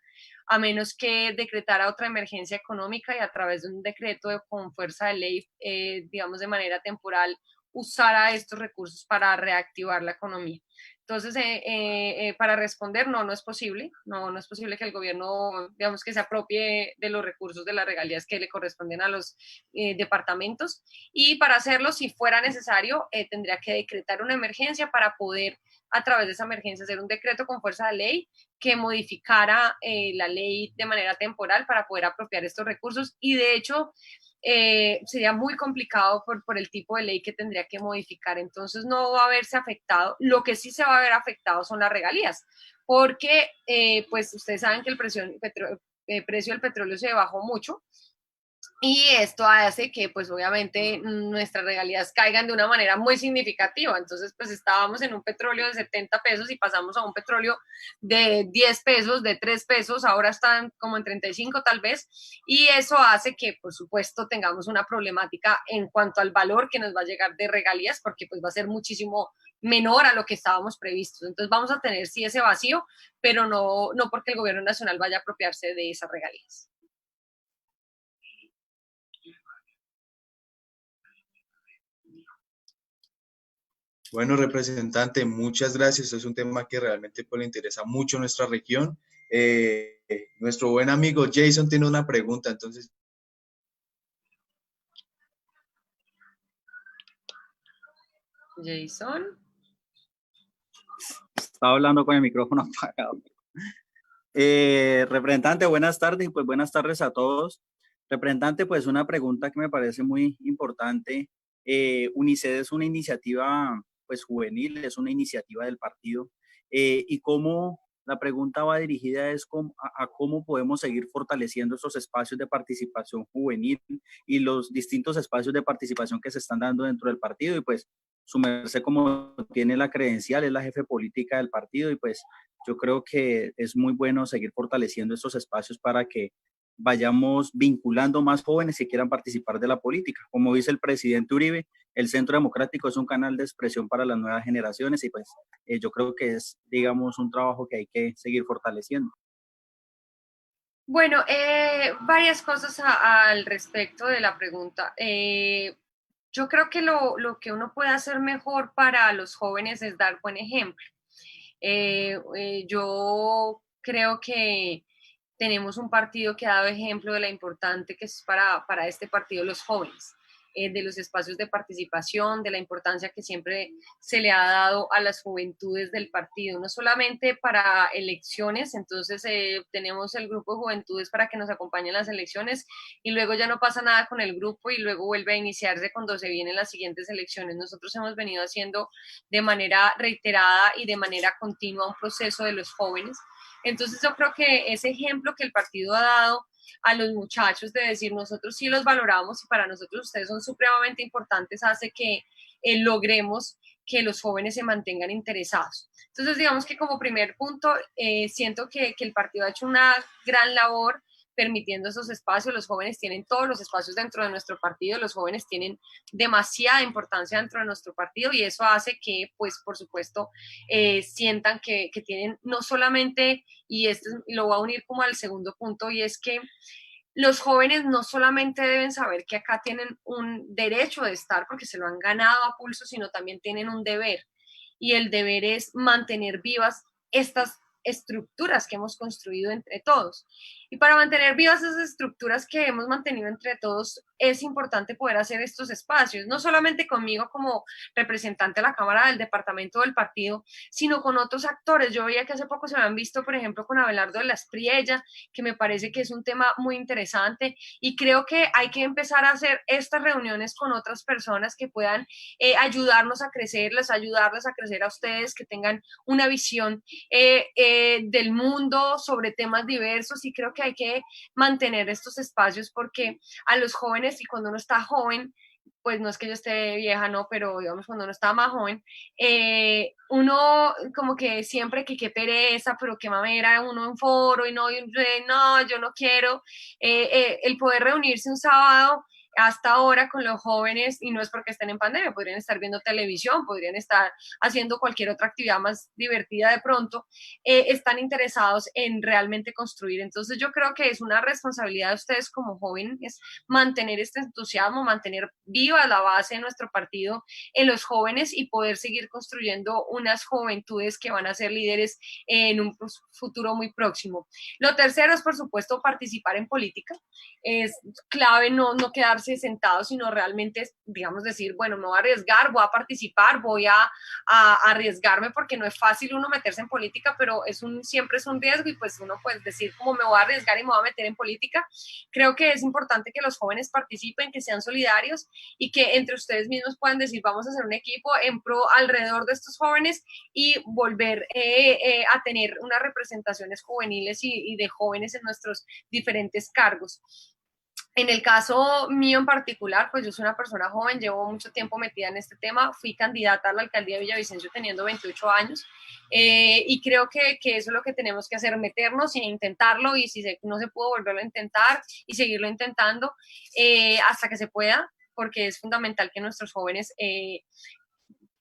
a menos que decretara otra emergencia económica y a través de un decreto con fuerza de ley, digamos de manera temporal, usara estos recursos para reactivar la economía. Entonces, para responder, no es posible. No es posible que el gobierno, digamos, que se apropie de los recursos de las regalías que le corresponden a los departamentos. Y para hacerlo, si fuera necesario, tendría que decretar una emergencia para poder, a través de esa emergencia, hacer un decreto con fuerza de ley que modificara la ley de manera temporal para poder apropiar estos recursos. Y de hecho, sería muy complicado por el tipo de ley que tendría que modificar. Entonces no va a verse afectado. Lo que sí se va a ver afectado son las regalías, porque pues ustedes saben que el precio del petróleo se bajó mucho, y esto hace que pues obviamente nuestras regalías caigan de una manera muy significativa. Entonces pues estábamos en un petróleo de 70 pesos y pasamos a un petróleo de 10 pesos, de 3 pesos, ahora están como en 35 tal vez, y eso hace que por supuesto tengamos una problemática en cuanto al valor que nos va a llegar de regalías, porque pues va a ser muchísimo menor a lo que estábamos previstos. Entonces vamos a tener sí ese vacío, pero no porque el gobierno nacional vaya a apropiarse de esas regalías. Bueno, representante, muchas gracias. Es un tema que realmente pues, le interesa mucho a nuestra región. Nuestro buen amigo Jason tiene una pregunta, entonces. Jason. Estaba hablando con el micrófono apagado. Representante, buenas tardes y pues buenas tardes a todos. Representante, pues una pregunta que me parece muy importante. UNICED es una iniciativa pues juvenil, es una iniciativa del partido y cómo la pregunta va dirigida es a cómo podemos seguir fortaleciendo estos espacios de participación juvenil y los distintos espacios de participación que se están dando dentro del partido y pues su merced como tiene la credencial, es la jefe política del partido y pues yo creo que es muy bueno seguir fortaleciendo estos espacios para que vayamos vinculando más jóvenes que quieran participar de la política. Como dice el presidente Uribe, el Centro Democrático es un canal de expresión para las nuevas generaciones y pues yo creo que es, digamos, un trabajo que hay que seguir fortaleciendo. Bueno, varias cosas al respecto de la pregunta. Yo creo que lo que uno puede hacer mejor para los jóvenes es dar buen ejemplo. Yo creo que tenemos un partido que ha dado ejemplo de la importante que es para este partido los jóvenes, de los espacios de participación, de la importancia que siempre se le ha dado a las juventudes del partido, no solamente para elecciones, entonces tenemos el grupo de juventudes para que nos acompañen en las elecciones y luego ya no pasa nada con el grupo y luego vuelve a iniciarse cuando se vienen las siguientes elecciones. Nosotros hemos venido haciendo de manera reiterada y de manera continua un proceso de los jóvenes. Entonces yo creo que ese ejemplo que el partido ha dado a los muchachos de decir nosotros sí los valoramos y para nosotros ustedes son supremamente importantes hace que logremos que los jóvenes se mantengan interesados. Entonces digamos que como primer punto siento que el partido ha hecho una gran labor permitiendo esos espacios. Los jóvenes tienen todos los espacios dentro de nuestro partido, los jóvenes tienen demasiada importancia dentro de nuestro partido y eso hace que, pues, por supuesto, sientan que tienen no solamente, y esto lo voy a unir como al segundo punto, y es que los jóvenes no solamente deben saber que acá tienen un derecho de estar porque se lo han ganado a pulso, sino también tienen un deber. Y el deber es mantener vivas estas estructuras que hemos construido entre todos. Y para mantener vivas esas estructuras que hemos mantenido entre todos, es importante poder hacer estos espacios, no solamente conmigo como representante de la Cámara del Departamento del Partido, sino con otros actores. Yo veía que hace poco se me han visto, por ejemplo, con Abelardo de la Espriella, que me parece que es un tema muy interesante y creo que hay que empezar a hacer estas reuniones con otras personas que puedan ayudarnos a crecerles, ayudarles a crecer a ustedes, que tengan una visión del mundo sobre temas diversos y creo que hay que mantener estos espacios porque a los jóvenes y cuando uno está joven, pues no es que yo esté vieja, no, pero digamos cuando uno está más joven, uno como que siempre que qué pereza, pero qué mamera, uno en foro y no, no, yo no quiero, el poder reunirse un sábado hasta ahora con los jóvenes, y no es porque estén en pandemia, podrían estar viendo televisión, podrían estar haciendo cualquier otra actividad más divertida de pronto, están interesados en realmente construir. Entonces yo creo que es una responsabilidad de ustedes como jóvenes mantener este entusiasmo, mantener viva la base de nuestro partido en los jóvenes y poder seguir construyendo unas juventudes que van a ser líderes en un futuro muy próximo. Lo tercero es, por supuesto, participar en política. Es clave no quedarse sentados, sino realmente, digamos, decir, bueno, me voy a arriesgar, voy a participar, voy a arriesgarme porque no es fácil uno meterse en política, pero siempre es un riesgo y pues uno puede decir como me voy a arriesgar y me voy a meter en política. Creo que es importante que los jóvenes participen, que sean solidarios y que entre ustedes mismos puedan decir, vamos a hacer un equipo en pro alrededor de estos jóvenes y volver a tener unas representaciones juveniles y de jóvenes en nuestros diferentes cargos. En el caso mío en particular, pues yo soy una persona joven, llevo mucho tiempo metida en este tema, fui candidata a la alcaldía de Villavicencio teniendo 28 años y creo que eso es lo que tenemos que hacer, meternos e intentarlo y si no se pudo volverlo a intentar y seguirlo intentando hasta que se pueda, porque es fundamental que nuestros jóvenes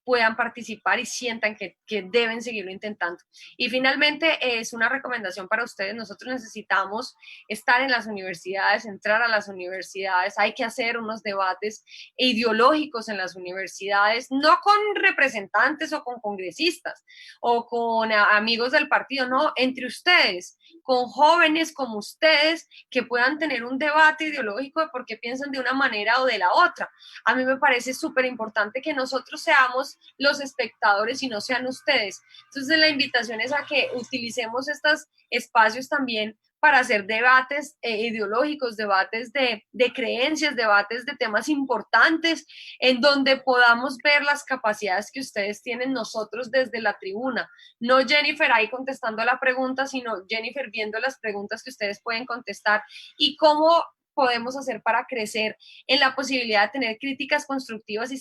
puedan participar y sientan que deben seguirlo intentando. Y finalmente es una recomendación para ustedes, nosotros necesitamos estar en las universidades, entrar a las universidades, hay que hacer unos debates ideológicos en las universidades, no con representantes o con congresistas o con amigos del partido, no, entre ustedes, con jóvenes como ustedes que puedan tener un debate ideológico de por qué piensan de una manera o de la otra. A mí me parece súper importante que nosotros seamos seamos los espectadores y no sean ustedes. Entonces la invitación es a que utilicemos estos espacios también para hacer debates ideológicos, debates de creencias, debates de temas importantes, en donde podamos ver las capacidades que ustedes tienen nosotros desde la tribuna. No Jennifer ahí contestando la pregunta, sino Jennifer viendo las preguntas que ustedes pueden contestar y cómo podemos hacer para crecer en la posibilidad de tener críticas constructivas y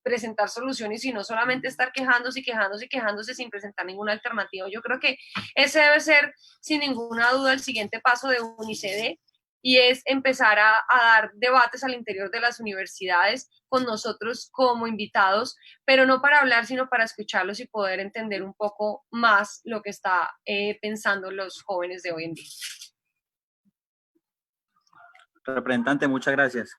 presentar soluciones y no solamente estar quejándose y quejándose y quejándose sin presentar ninguna alternativa. Yo creo que ese debe ser, sin ninguna duda, el siguiente paso de UNICED, y es empezar a dar debates al interior de las universidades con nosotros como invitados, pero no para hablar, sino para escucharlos y poder entender un poco más lo que está pensando los jóvenes de hoy en día. Representante, muchas gracias.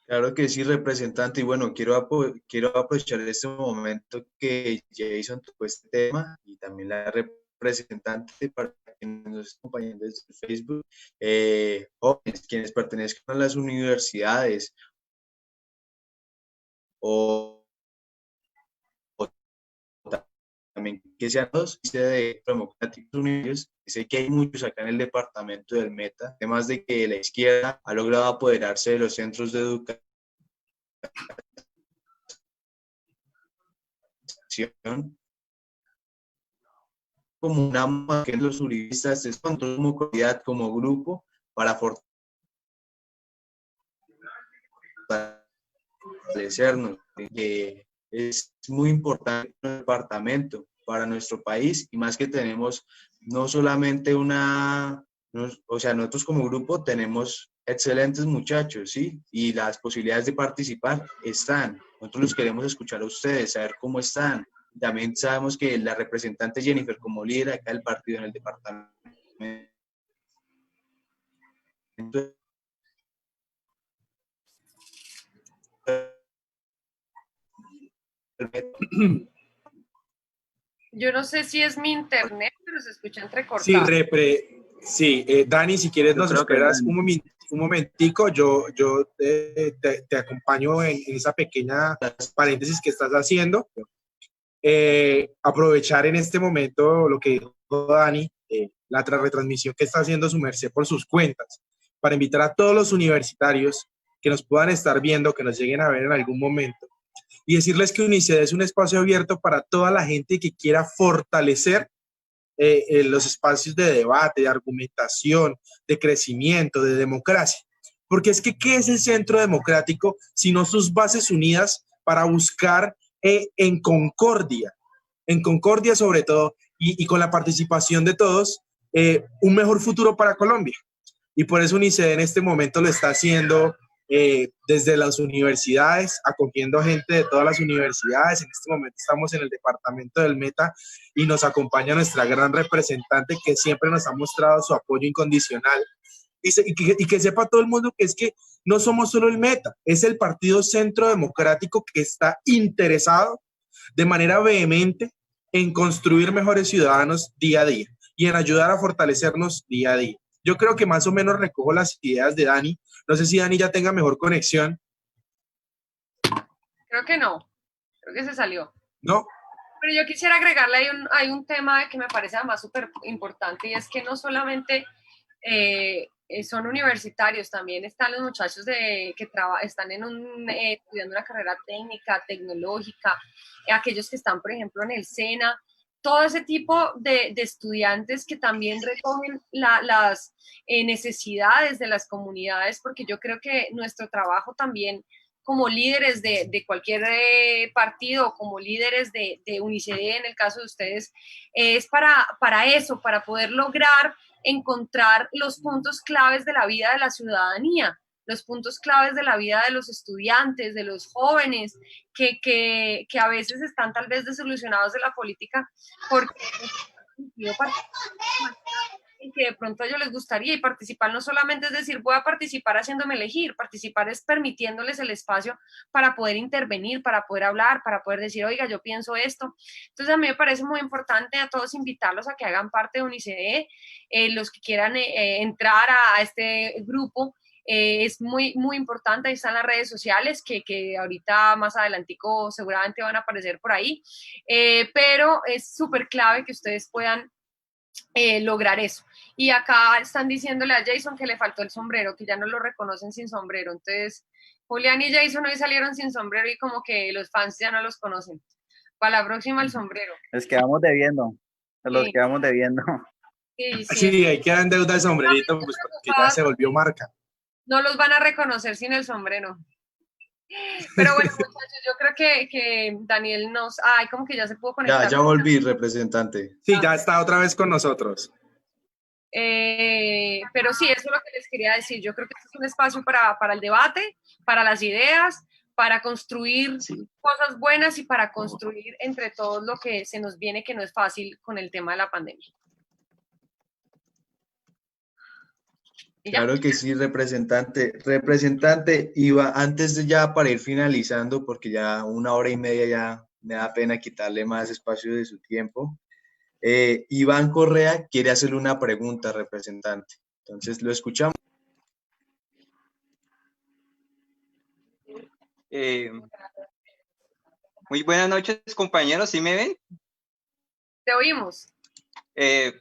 Claro que sí, representante. Y bueno, quiero aprovechar este momento que Jason tocó este tema y también la representante para quienes nos están acompañando desde Facebook, jóvenes, quienes pertenezcan a las universidades o también que sean dos de democráticos unidos. Sé que hay muchos acá en el departamento del Meta, además de que la izquierda ha logrado apoderarse de los centros de educación como una que los uribistas es como comunidad, como grupo, para fortalecernos, que es muy importante el departamento para nuestro país, y más que tenemos no solamente o sea, nosotros como grupo tenemos excelentes muchachos, ¿sí? Y las posibilidades de participar están. Nosotros los queremos escuchar a ustedes, saber cómo están. También sabemos que la representante Jennifer, como líder acá del partido en el departamento, Yo no sé si es mi internet, pero se escucha entrecortado. Sí, Dani, si quieres nos esperas un momentico, yo te acompaño en esa pequeña paréntesis que estás haciendo. Aprovechar en este momento lo que dijo Dani, la retransmisión que está haciendo su merced por sus cuentas, para invitar a todos los universitarios que nos puedan estar viendo, que nos lleguen a ver en algún momento, y decirles que UNICED es un espacio abierto para toda la gente que quiera fortalecer los espacios de debate, de argumentación, de crecimiento, de democracia. Porque es que, ¿qué es el centro democrático sino sus bases unidas para buscar en concordia sobre todo, y con la participación de todos, un mejor futuro para Colombia? Y por eso UNICED en este momento lo está haciendo desde las universidades, acogiendo gente de todas las universidades. En este momento estamos en el departamento del Meta y nos acompaña nuestra gran representante, que siempre nos ha mostrado su apoyo incondicional. Y que sepa todo el mundo que es que no somos solo el Meta, es el Partido Centro Democrático que está interesado de manera vehemente en construir mejores ciudadanos día a día y en ayudar a fortalecernos día a día. Yo creo que más o menos recojo las ideas de Dani. No sé si Dani ya tenga mejor conexión. Creo que no, creo que se salió. ¿No? Pero yo quisiera agregarle, hay un tema que me parece además súper importante, y es que no solamente son universitarios, también están los muchachos que están estudiando una carrera técnica, tecnológica, aquellos que están, por ejemplo, en el SENA, todo ese tipo de estudiantes que también recogen las necesidades de las comunidades, porque yo creo que nuestro trabajo también como líderes de cualquier partido, como líderes de UNICED, en el caso de ustedes, es para eso, para poder lograr encontrar los puntos claves de la vida de la ciudadanía, los puntos claves de la vida de los estudiantes, de los jóvenes, que a veces están tal vez desilusionados de la política porque y que de pronto a ellos les gustaría, y participar no solamente es decir voy a participar haciéndome elegir, participar es permitiéndoles el espacio para poder intervenir, para poder hablar, para poder decir oiga yo pienso esto. Entonces a mí me parece muy importante a todos invitarlos a que hagan parte de UNICED, los que quieran entrar a este grupo. Es muy, muy importante. Ahí están las redes sociales que ahorita más adelantico seguramente van a aparecer por ahí, pero es súper clave que ustedes puedan lograr eso. Y acá están diciéndole a Jason que le faltó el sombrero, que ya no lo reconocen sin sombrero. Entonces, Julián y Jason hoy salieron sin sombrero y como que los fans ya no los conocen. Para la próxima el sombrero. Les quedamos debiendo. Los Sí. quedamos debiendo. Sí, Sí, ahí queda en deuda el sombrerito, pues porque ya se volvió marca. No los van a reconocer sin el sombrero. Pero bueno, muchachos, yo creo que Daniel nos... Ay, como que ya se pudo conectar. Ya volví, representante. Sí, ya está otra vez con nosotros. Pero sí, eso es lo que les quería decir. Yo creo que este es un espacio para el debate, para las ideas, para construir cosas buenas y para construir entre todos lo que se nos viene, que no es fácil con el tema de la pandemia. Claro que sí, representante. Representante, Iba, antes de ya para ir finalizando, porque ya 1 hora y media ya me da pena quitarle más espacio de su tiempo. Iván Correa quiere hacerle una pregunta, representante. Entonces, lo escuchamos. Muy buenas noches, compañeros, ¿sí me ven? Te oímos.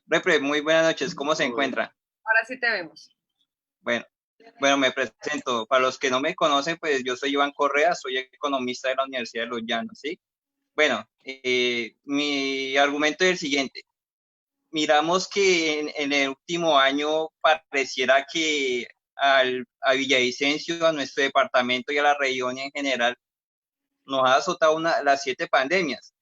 Repre, muy buenas noches, ¿cómo se encuentra? Ahora sí te vemos. Bueno, me presento. Para los que no me conocen, pues yo soy Iván Correa, soy economista de la Universidad de Los Llanos, ¿sí? Bueno, mi argumento es el siguiente. Miramos que en el último año pareciera que a Villavicencio, a nuestro departamento y a la región en general, nos ha azotado las 7 pandemias.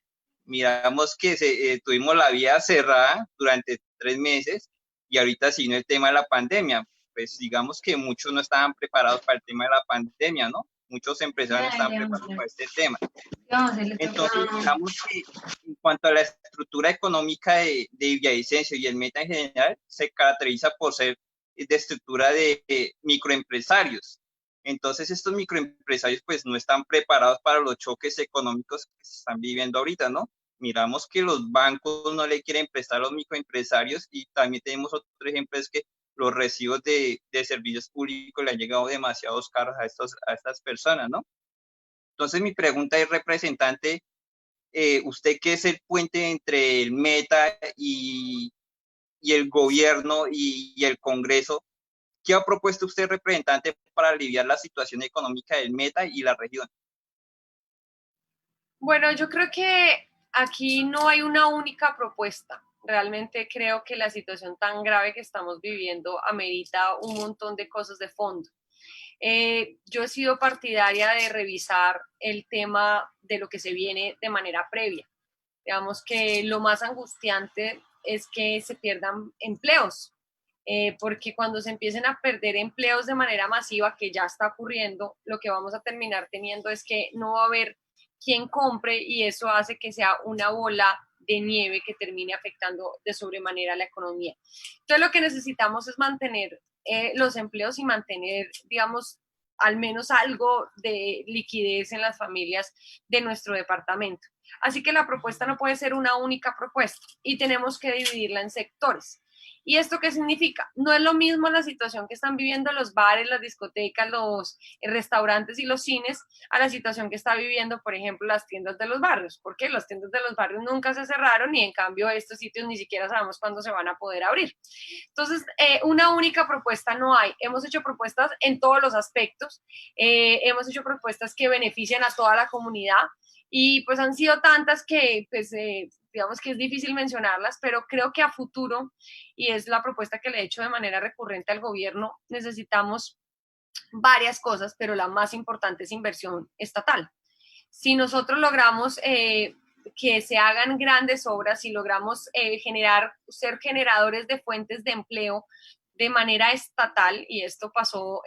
Miramos que tuvimos la vía cerrada durante 3 meses y ahorita sí, no el tema de la pandemia. Pues digamos que muchos no estaban preparados para el tema de la pandemia, ¿no? Muchos empresarios no estaban preparados para este tema. Entonces, digamos que en cuanto a la estructura económica de Villavicencio y el Meta en general, se caracteriza por ser de estructura de microempresarios. Entonces, estos microempresarios pues no están preparados para los choques económicos que se están viviendo ahorita, ¿no? Miramos que los bancos no le quieren prestar a los microempresarios y también tenemos otro ejemplo, es que los recibos de servicios públicos le han llegado demasiados caros a estas personas, ¿no? Entonces, mi pregunta es, representante, usted que es el puente entre el Meta y el gobierno y el Congreso, ¿qué ha propuesto usted, representante, para aliviar la situación económica del Meta y la región? Bueno, yo creo que aquí no hay una única propuesta. Realmente creo que la situación tan grave que estamos viviendo amerita un montón de cosas de fondo. Yo he sido partidaria de revisar el tema de lo que se viene de manera previa. Digamos que lo más angustiante es que se pierdan empleos, porque cuando se empiecen a perder empleos de manera masiva, que ya está ocurriendo, lo que vamos a terminar teniendo es que no va a haber quien compre y eso hace que sea una bola de nieve que termine afectando de sobremanera la economía. Entonces lo que necesitamos es mantener los empleos y mantener, digamos, al menos algo de liquidez en las familias de nuestro departamento. Así que la propuesta no puede ser una única propuesta y tenemos que dividirla en sectores. ¿Y esto qué significa? No es lo mismo la situación que están viviendo los bares, las discotecas, los restaurantes y los cines a la situación que está viviendo, por ejemplo, las tiendas de los barrios. ¿Por qué? Las tiendas de los barrios nunca se cerraron y en cambio estos sitios ni siquiera sabemos cuándo se van a poder abrir. Entonces, una única propuesta no hay. Hemos hecho propuestas en todos los aspectos. Hemos hecho propuestas que benefician a toda la comunidad y pues han sido tantas que pues digamos que es difícil mencionarlas, pero creo que a futuro, y es la propuesta que le he hecho de manera recurrente al gobierno, necesitamos varias cosas, pero la más importante es inversión estatal. Si nosotros logramos que se hagan grandes obras, si logramos ser generadores de fuentes de empleo de manera estatal, y esto pasó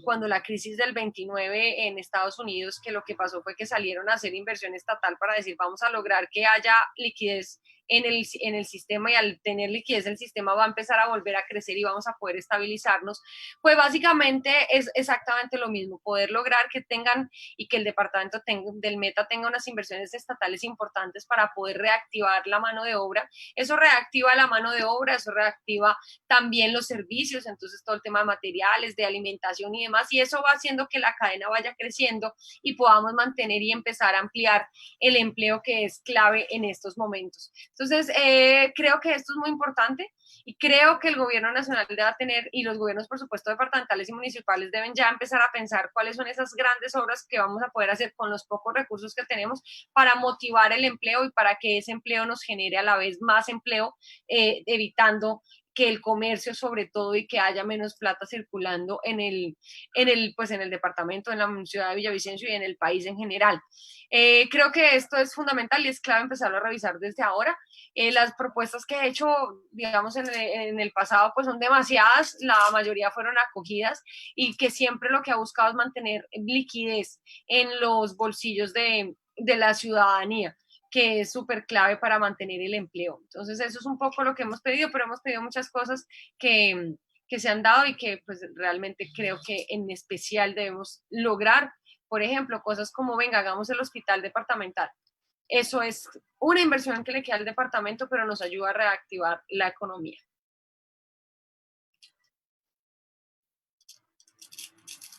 cuando la crisis del 29 en Estados Unidos, que lo que pasó fue que salieron a hacer inversión estatal para decir vamos a lograr que haya liquidez en el sistema, y al tener liquidez el sistema va a empezar a volver a crecer y vamos a poder estabilizarnos, pues básicamente es exactamente lo mismo, poder lograr que tengan y que el departamento del Meta tenga unas inversiones estatales importantes para poder reactivar la mano de obra. Eso reactiva la mano de obra, eso reactiva también los servicios, entonces todo el tema de materiales, de alimentación y demás, y eso va haciendo que la cadena vaya creciendo y podamos mantener y empezar a ampliar el empleo, que es clave en estos momentos. Entonces, creo que esto es muy importante y creo que el gobierno nacional debe tener, y los gobiernos, por supuesto, departamentales y municipales deben ya empezar a pensar cuáles son esas grandes obras que vamos a poder hacer con los pocos recursos que tenemos para motivar el empleo y para que ese empleo nos genere a la vez más empleo, evitando que el comercio sobre todo y que haya menos plata circulando en el departamento, en la ciudad de Villavicencio y en el país en general. Creo que esto es fundamental y es clave empezarlo a revisar desde ahora. Las propuestas que he hecho, digamos, en el pasado, pues son demasiadas, la mayoría fueron acogidas, y que siempre lo que ha buscado es mantener liquidez en los bolsillos de la ciudadanía, que es súper clave para mantener el empleo. Entonces, eso es un poco lo que hemos pedido, pero hemos pedido muchas cosas que se han dado y que pues realmente creo que en especial debemos lograr. Por ejemplo, cosas como, venga, hagamos el hospital departamental. Eso es una inversión que le queda al departamento, pero nos ayuda a reactivar la economía.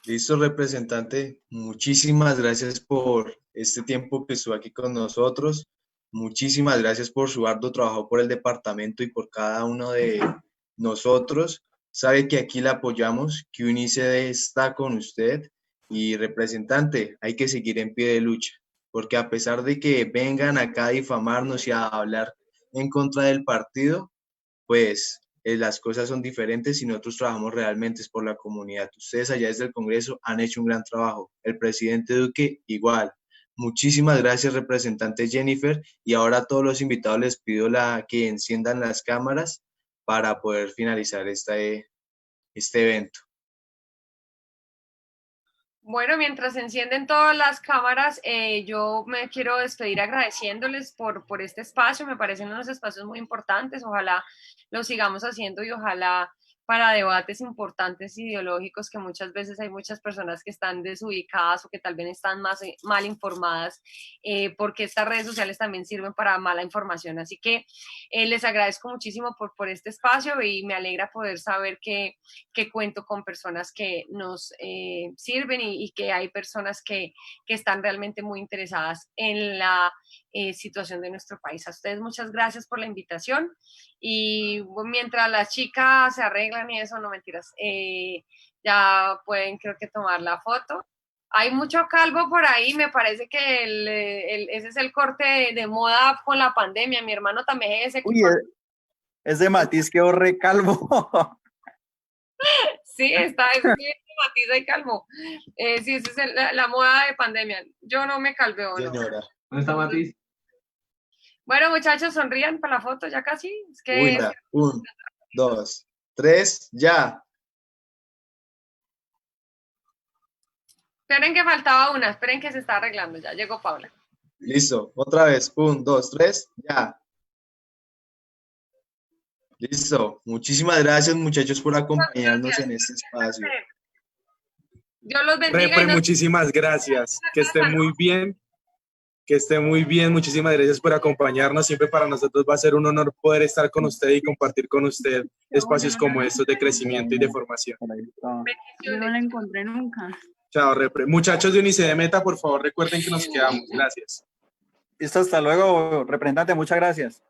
Listo, representante. Muchísimas gracias por este tiempo que estuvo aquí con nosotros. Muchísimas gracias por su arduo trabajo por el departamento y por cada uno de nosotros. Sabe que aquí la apoyamos, que UNICEF está con usted. Y representante, hay que seguir en pie de lucha, porque a pesar de que vengan acá a difamarnos y a hablar en contra del partido, pues las cosas son diferentes y nosotros trabajamos realmente es por la comunidad. Ustedes allá desde el Congreso han hecho un gran trabajo. El presidente Duque igual. Muchísimas gracias, representante Jennifer. Y ahora a todos los invitados les pido que enciendan las cámaras para poder finalizar este evento. Bueno, mientras se encienden todas las cámaras, yo me quiero despedir agradeciéndoles por este espacio. Me parecen unos espacios muy importantes. Ojalá lo sigamos haciendo y ojalá para debates importantes ideológicos, que muchas veces hay muchas personas que están desubicadas o que tal vez están mal informadas, porque estas redes sociales también sirven para mala información. Así que les agradezco muchísimo por este espacio y me alegra poder saber que cuento con personas que nos sirven y que hay personas que están realmente muy interesadas en la situación de nuestro país. A ustedes muchas gracias por la invitación, y mientras las chicas se arreglan y eso, no mentiras, ya pueden, creo que, tomar la foto. Hay mucho calvo por ahí, me parece que ese es el corte de moda con la pandemia. Mi hermano también es ese. Uy, ese Matiz quedó re calvo. Sí, es Matiz ahí calvo. Sí, esa es la moda de pandemia. Yo no me calveo, ¿no? Señora, ¿dónde está Matiz? Bueno, muchachos, sonrían para la foto, ya casi. Es que... 1, 2, 3, ya. Esperen que faltaba una, esperen que se está arreglando, ya llegó Paula. Listo, otra vez, 1, 2, 3, ya. Listo, muchísimas gracias, muchachos, por acompañarnos en este espacio. Dios los bendiga. Repre, muchísimas gracias, que esté muy bien. Que esté muy bien, muchísimas gracias por acompañarnos. Siempre para nosotros va a ser un honor poder estar con usted y compartir con usted espacios como estos de crecimiento y de formación. Yo no la encontré nunca. Chao, Repre. Muchachos de UNICEF Meta, por favor, recuerden que nos quedamos. Gracias. Listo, hasta luego, representante. Muchas gracias.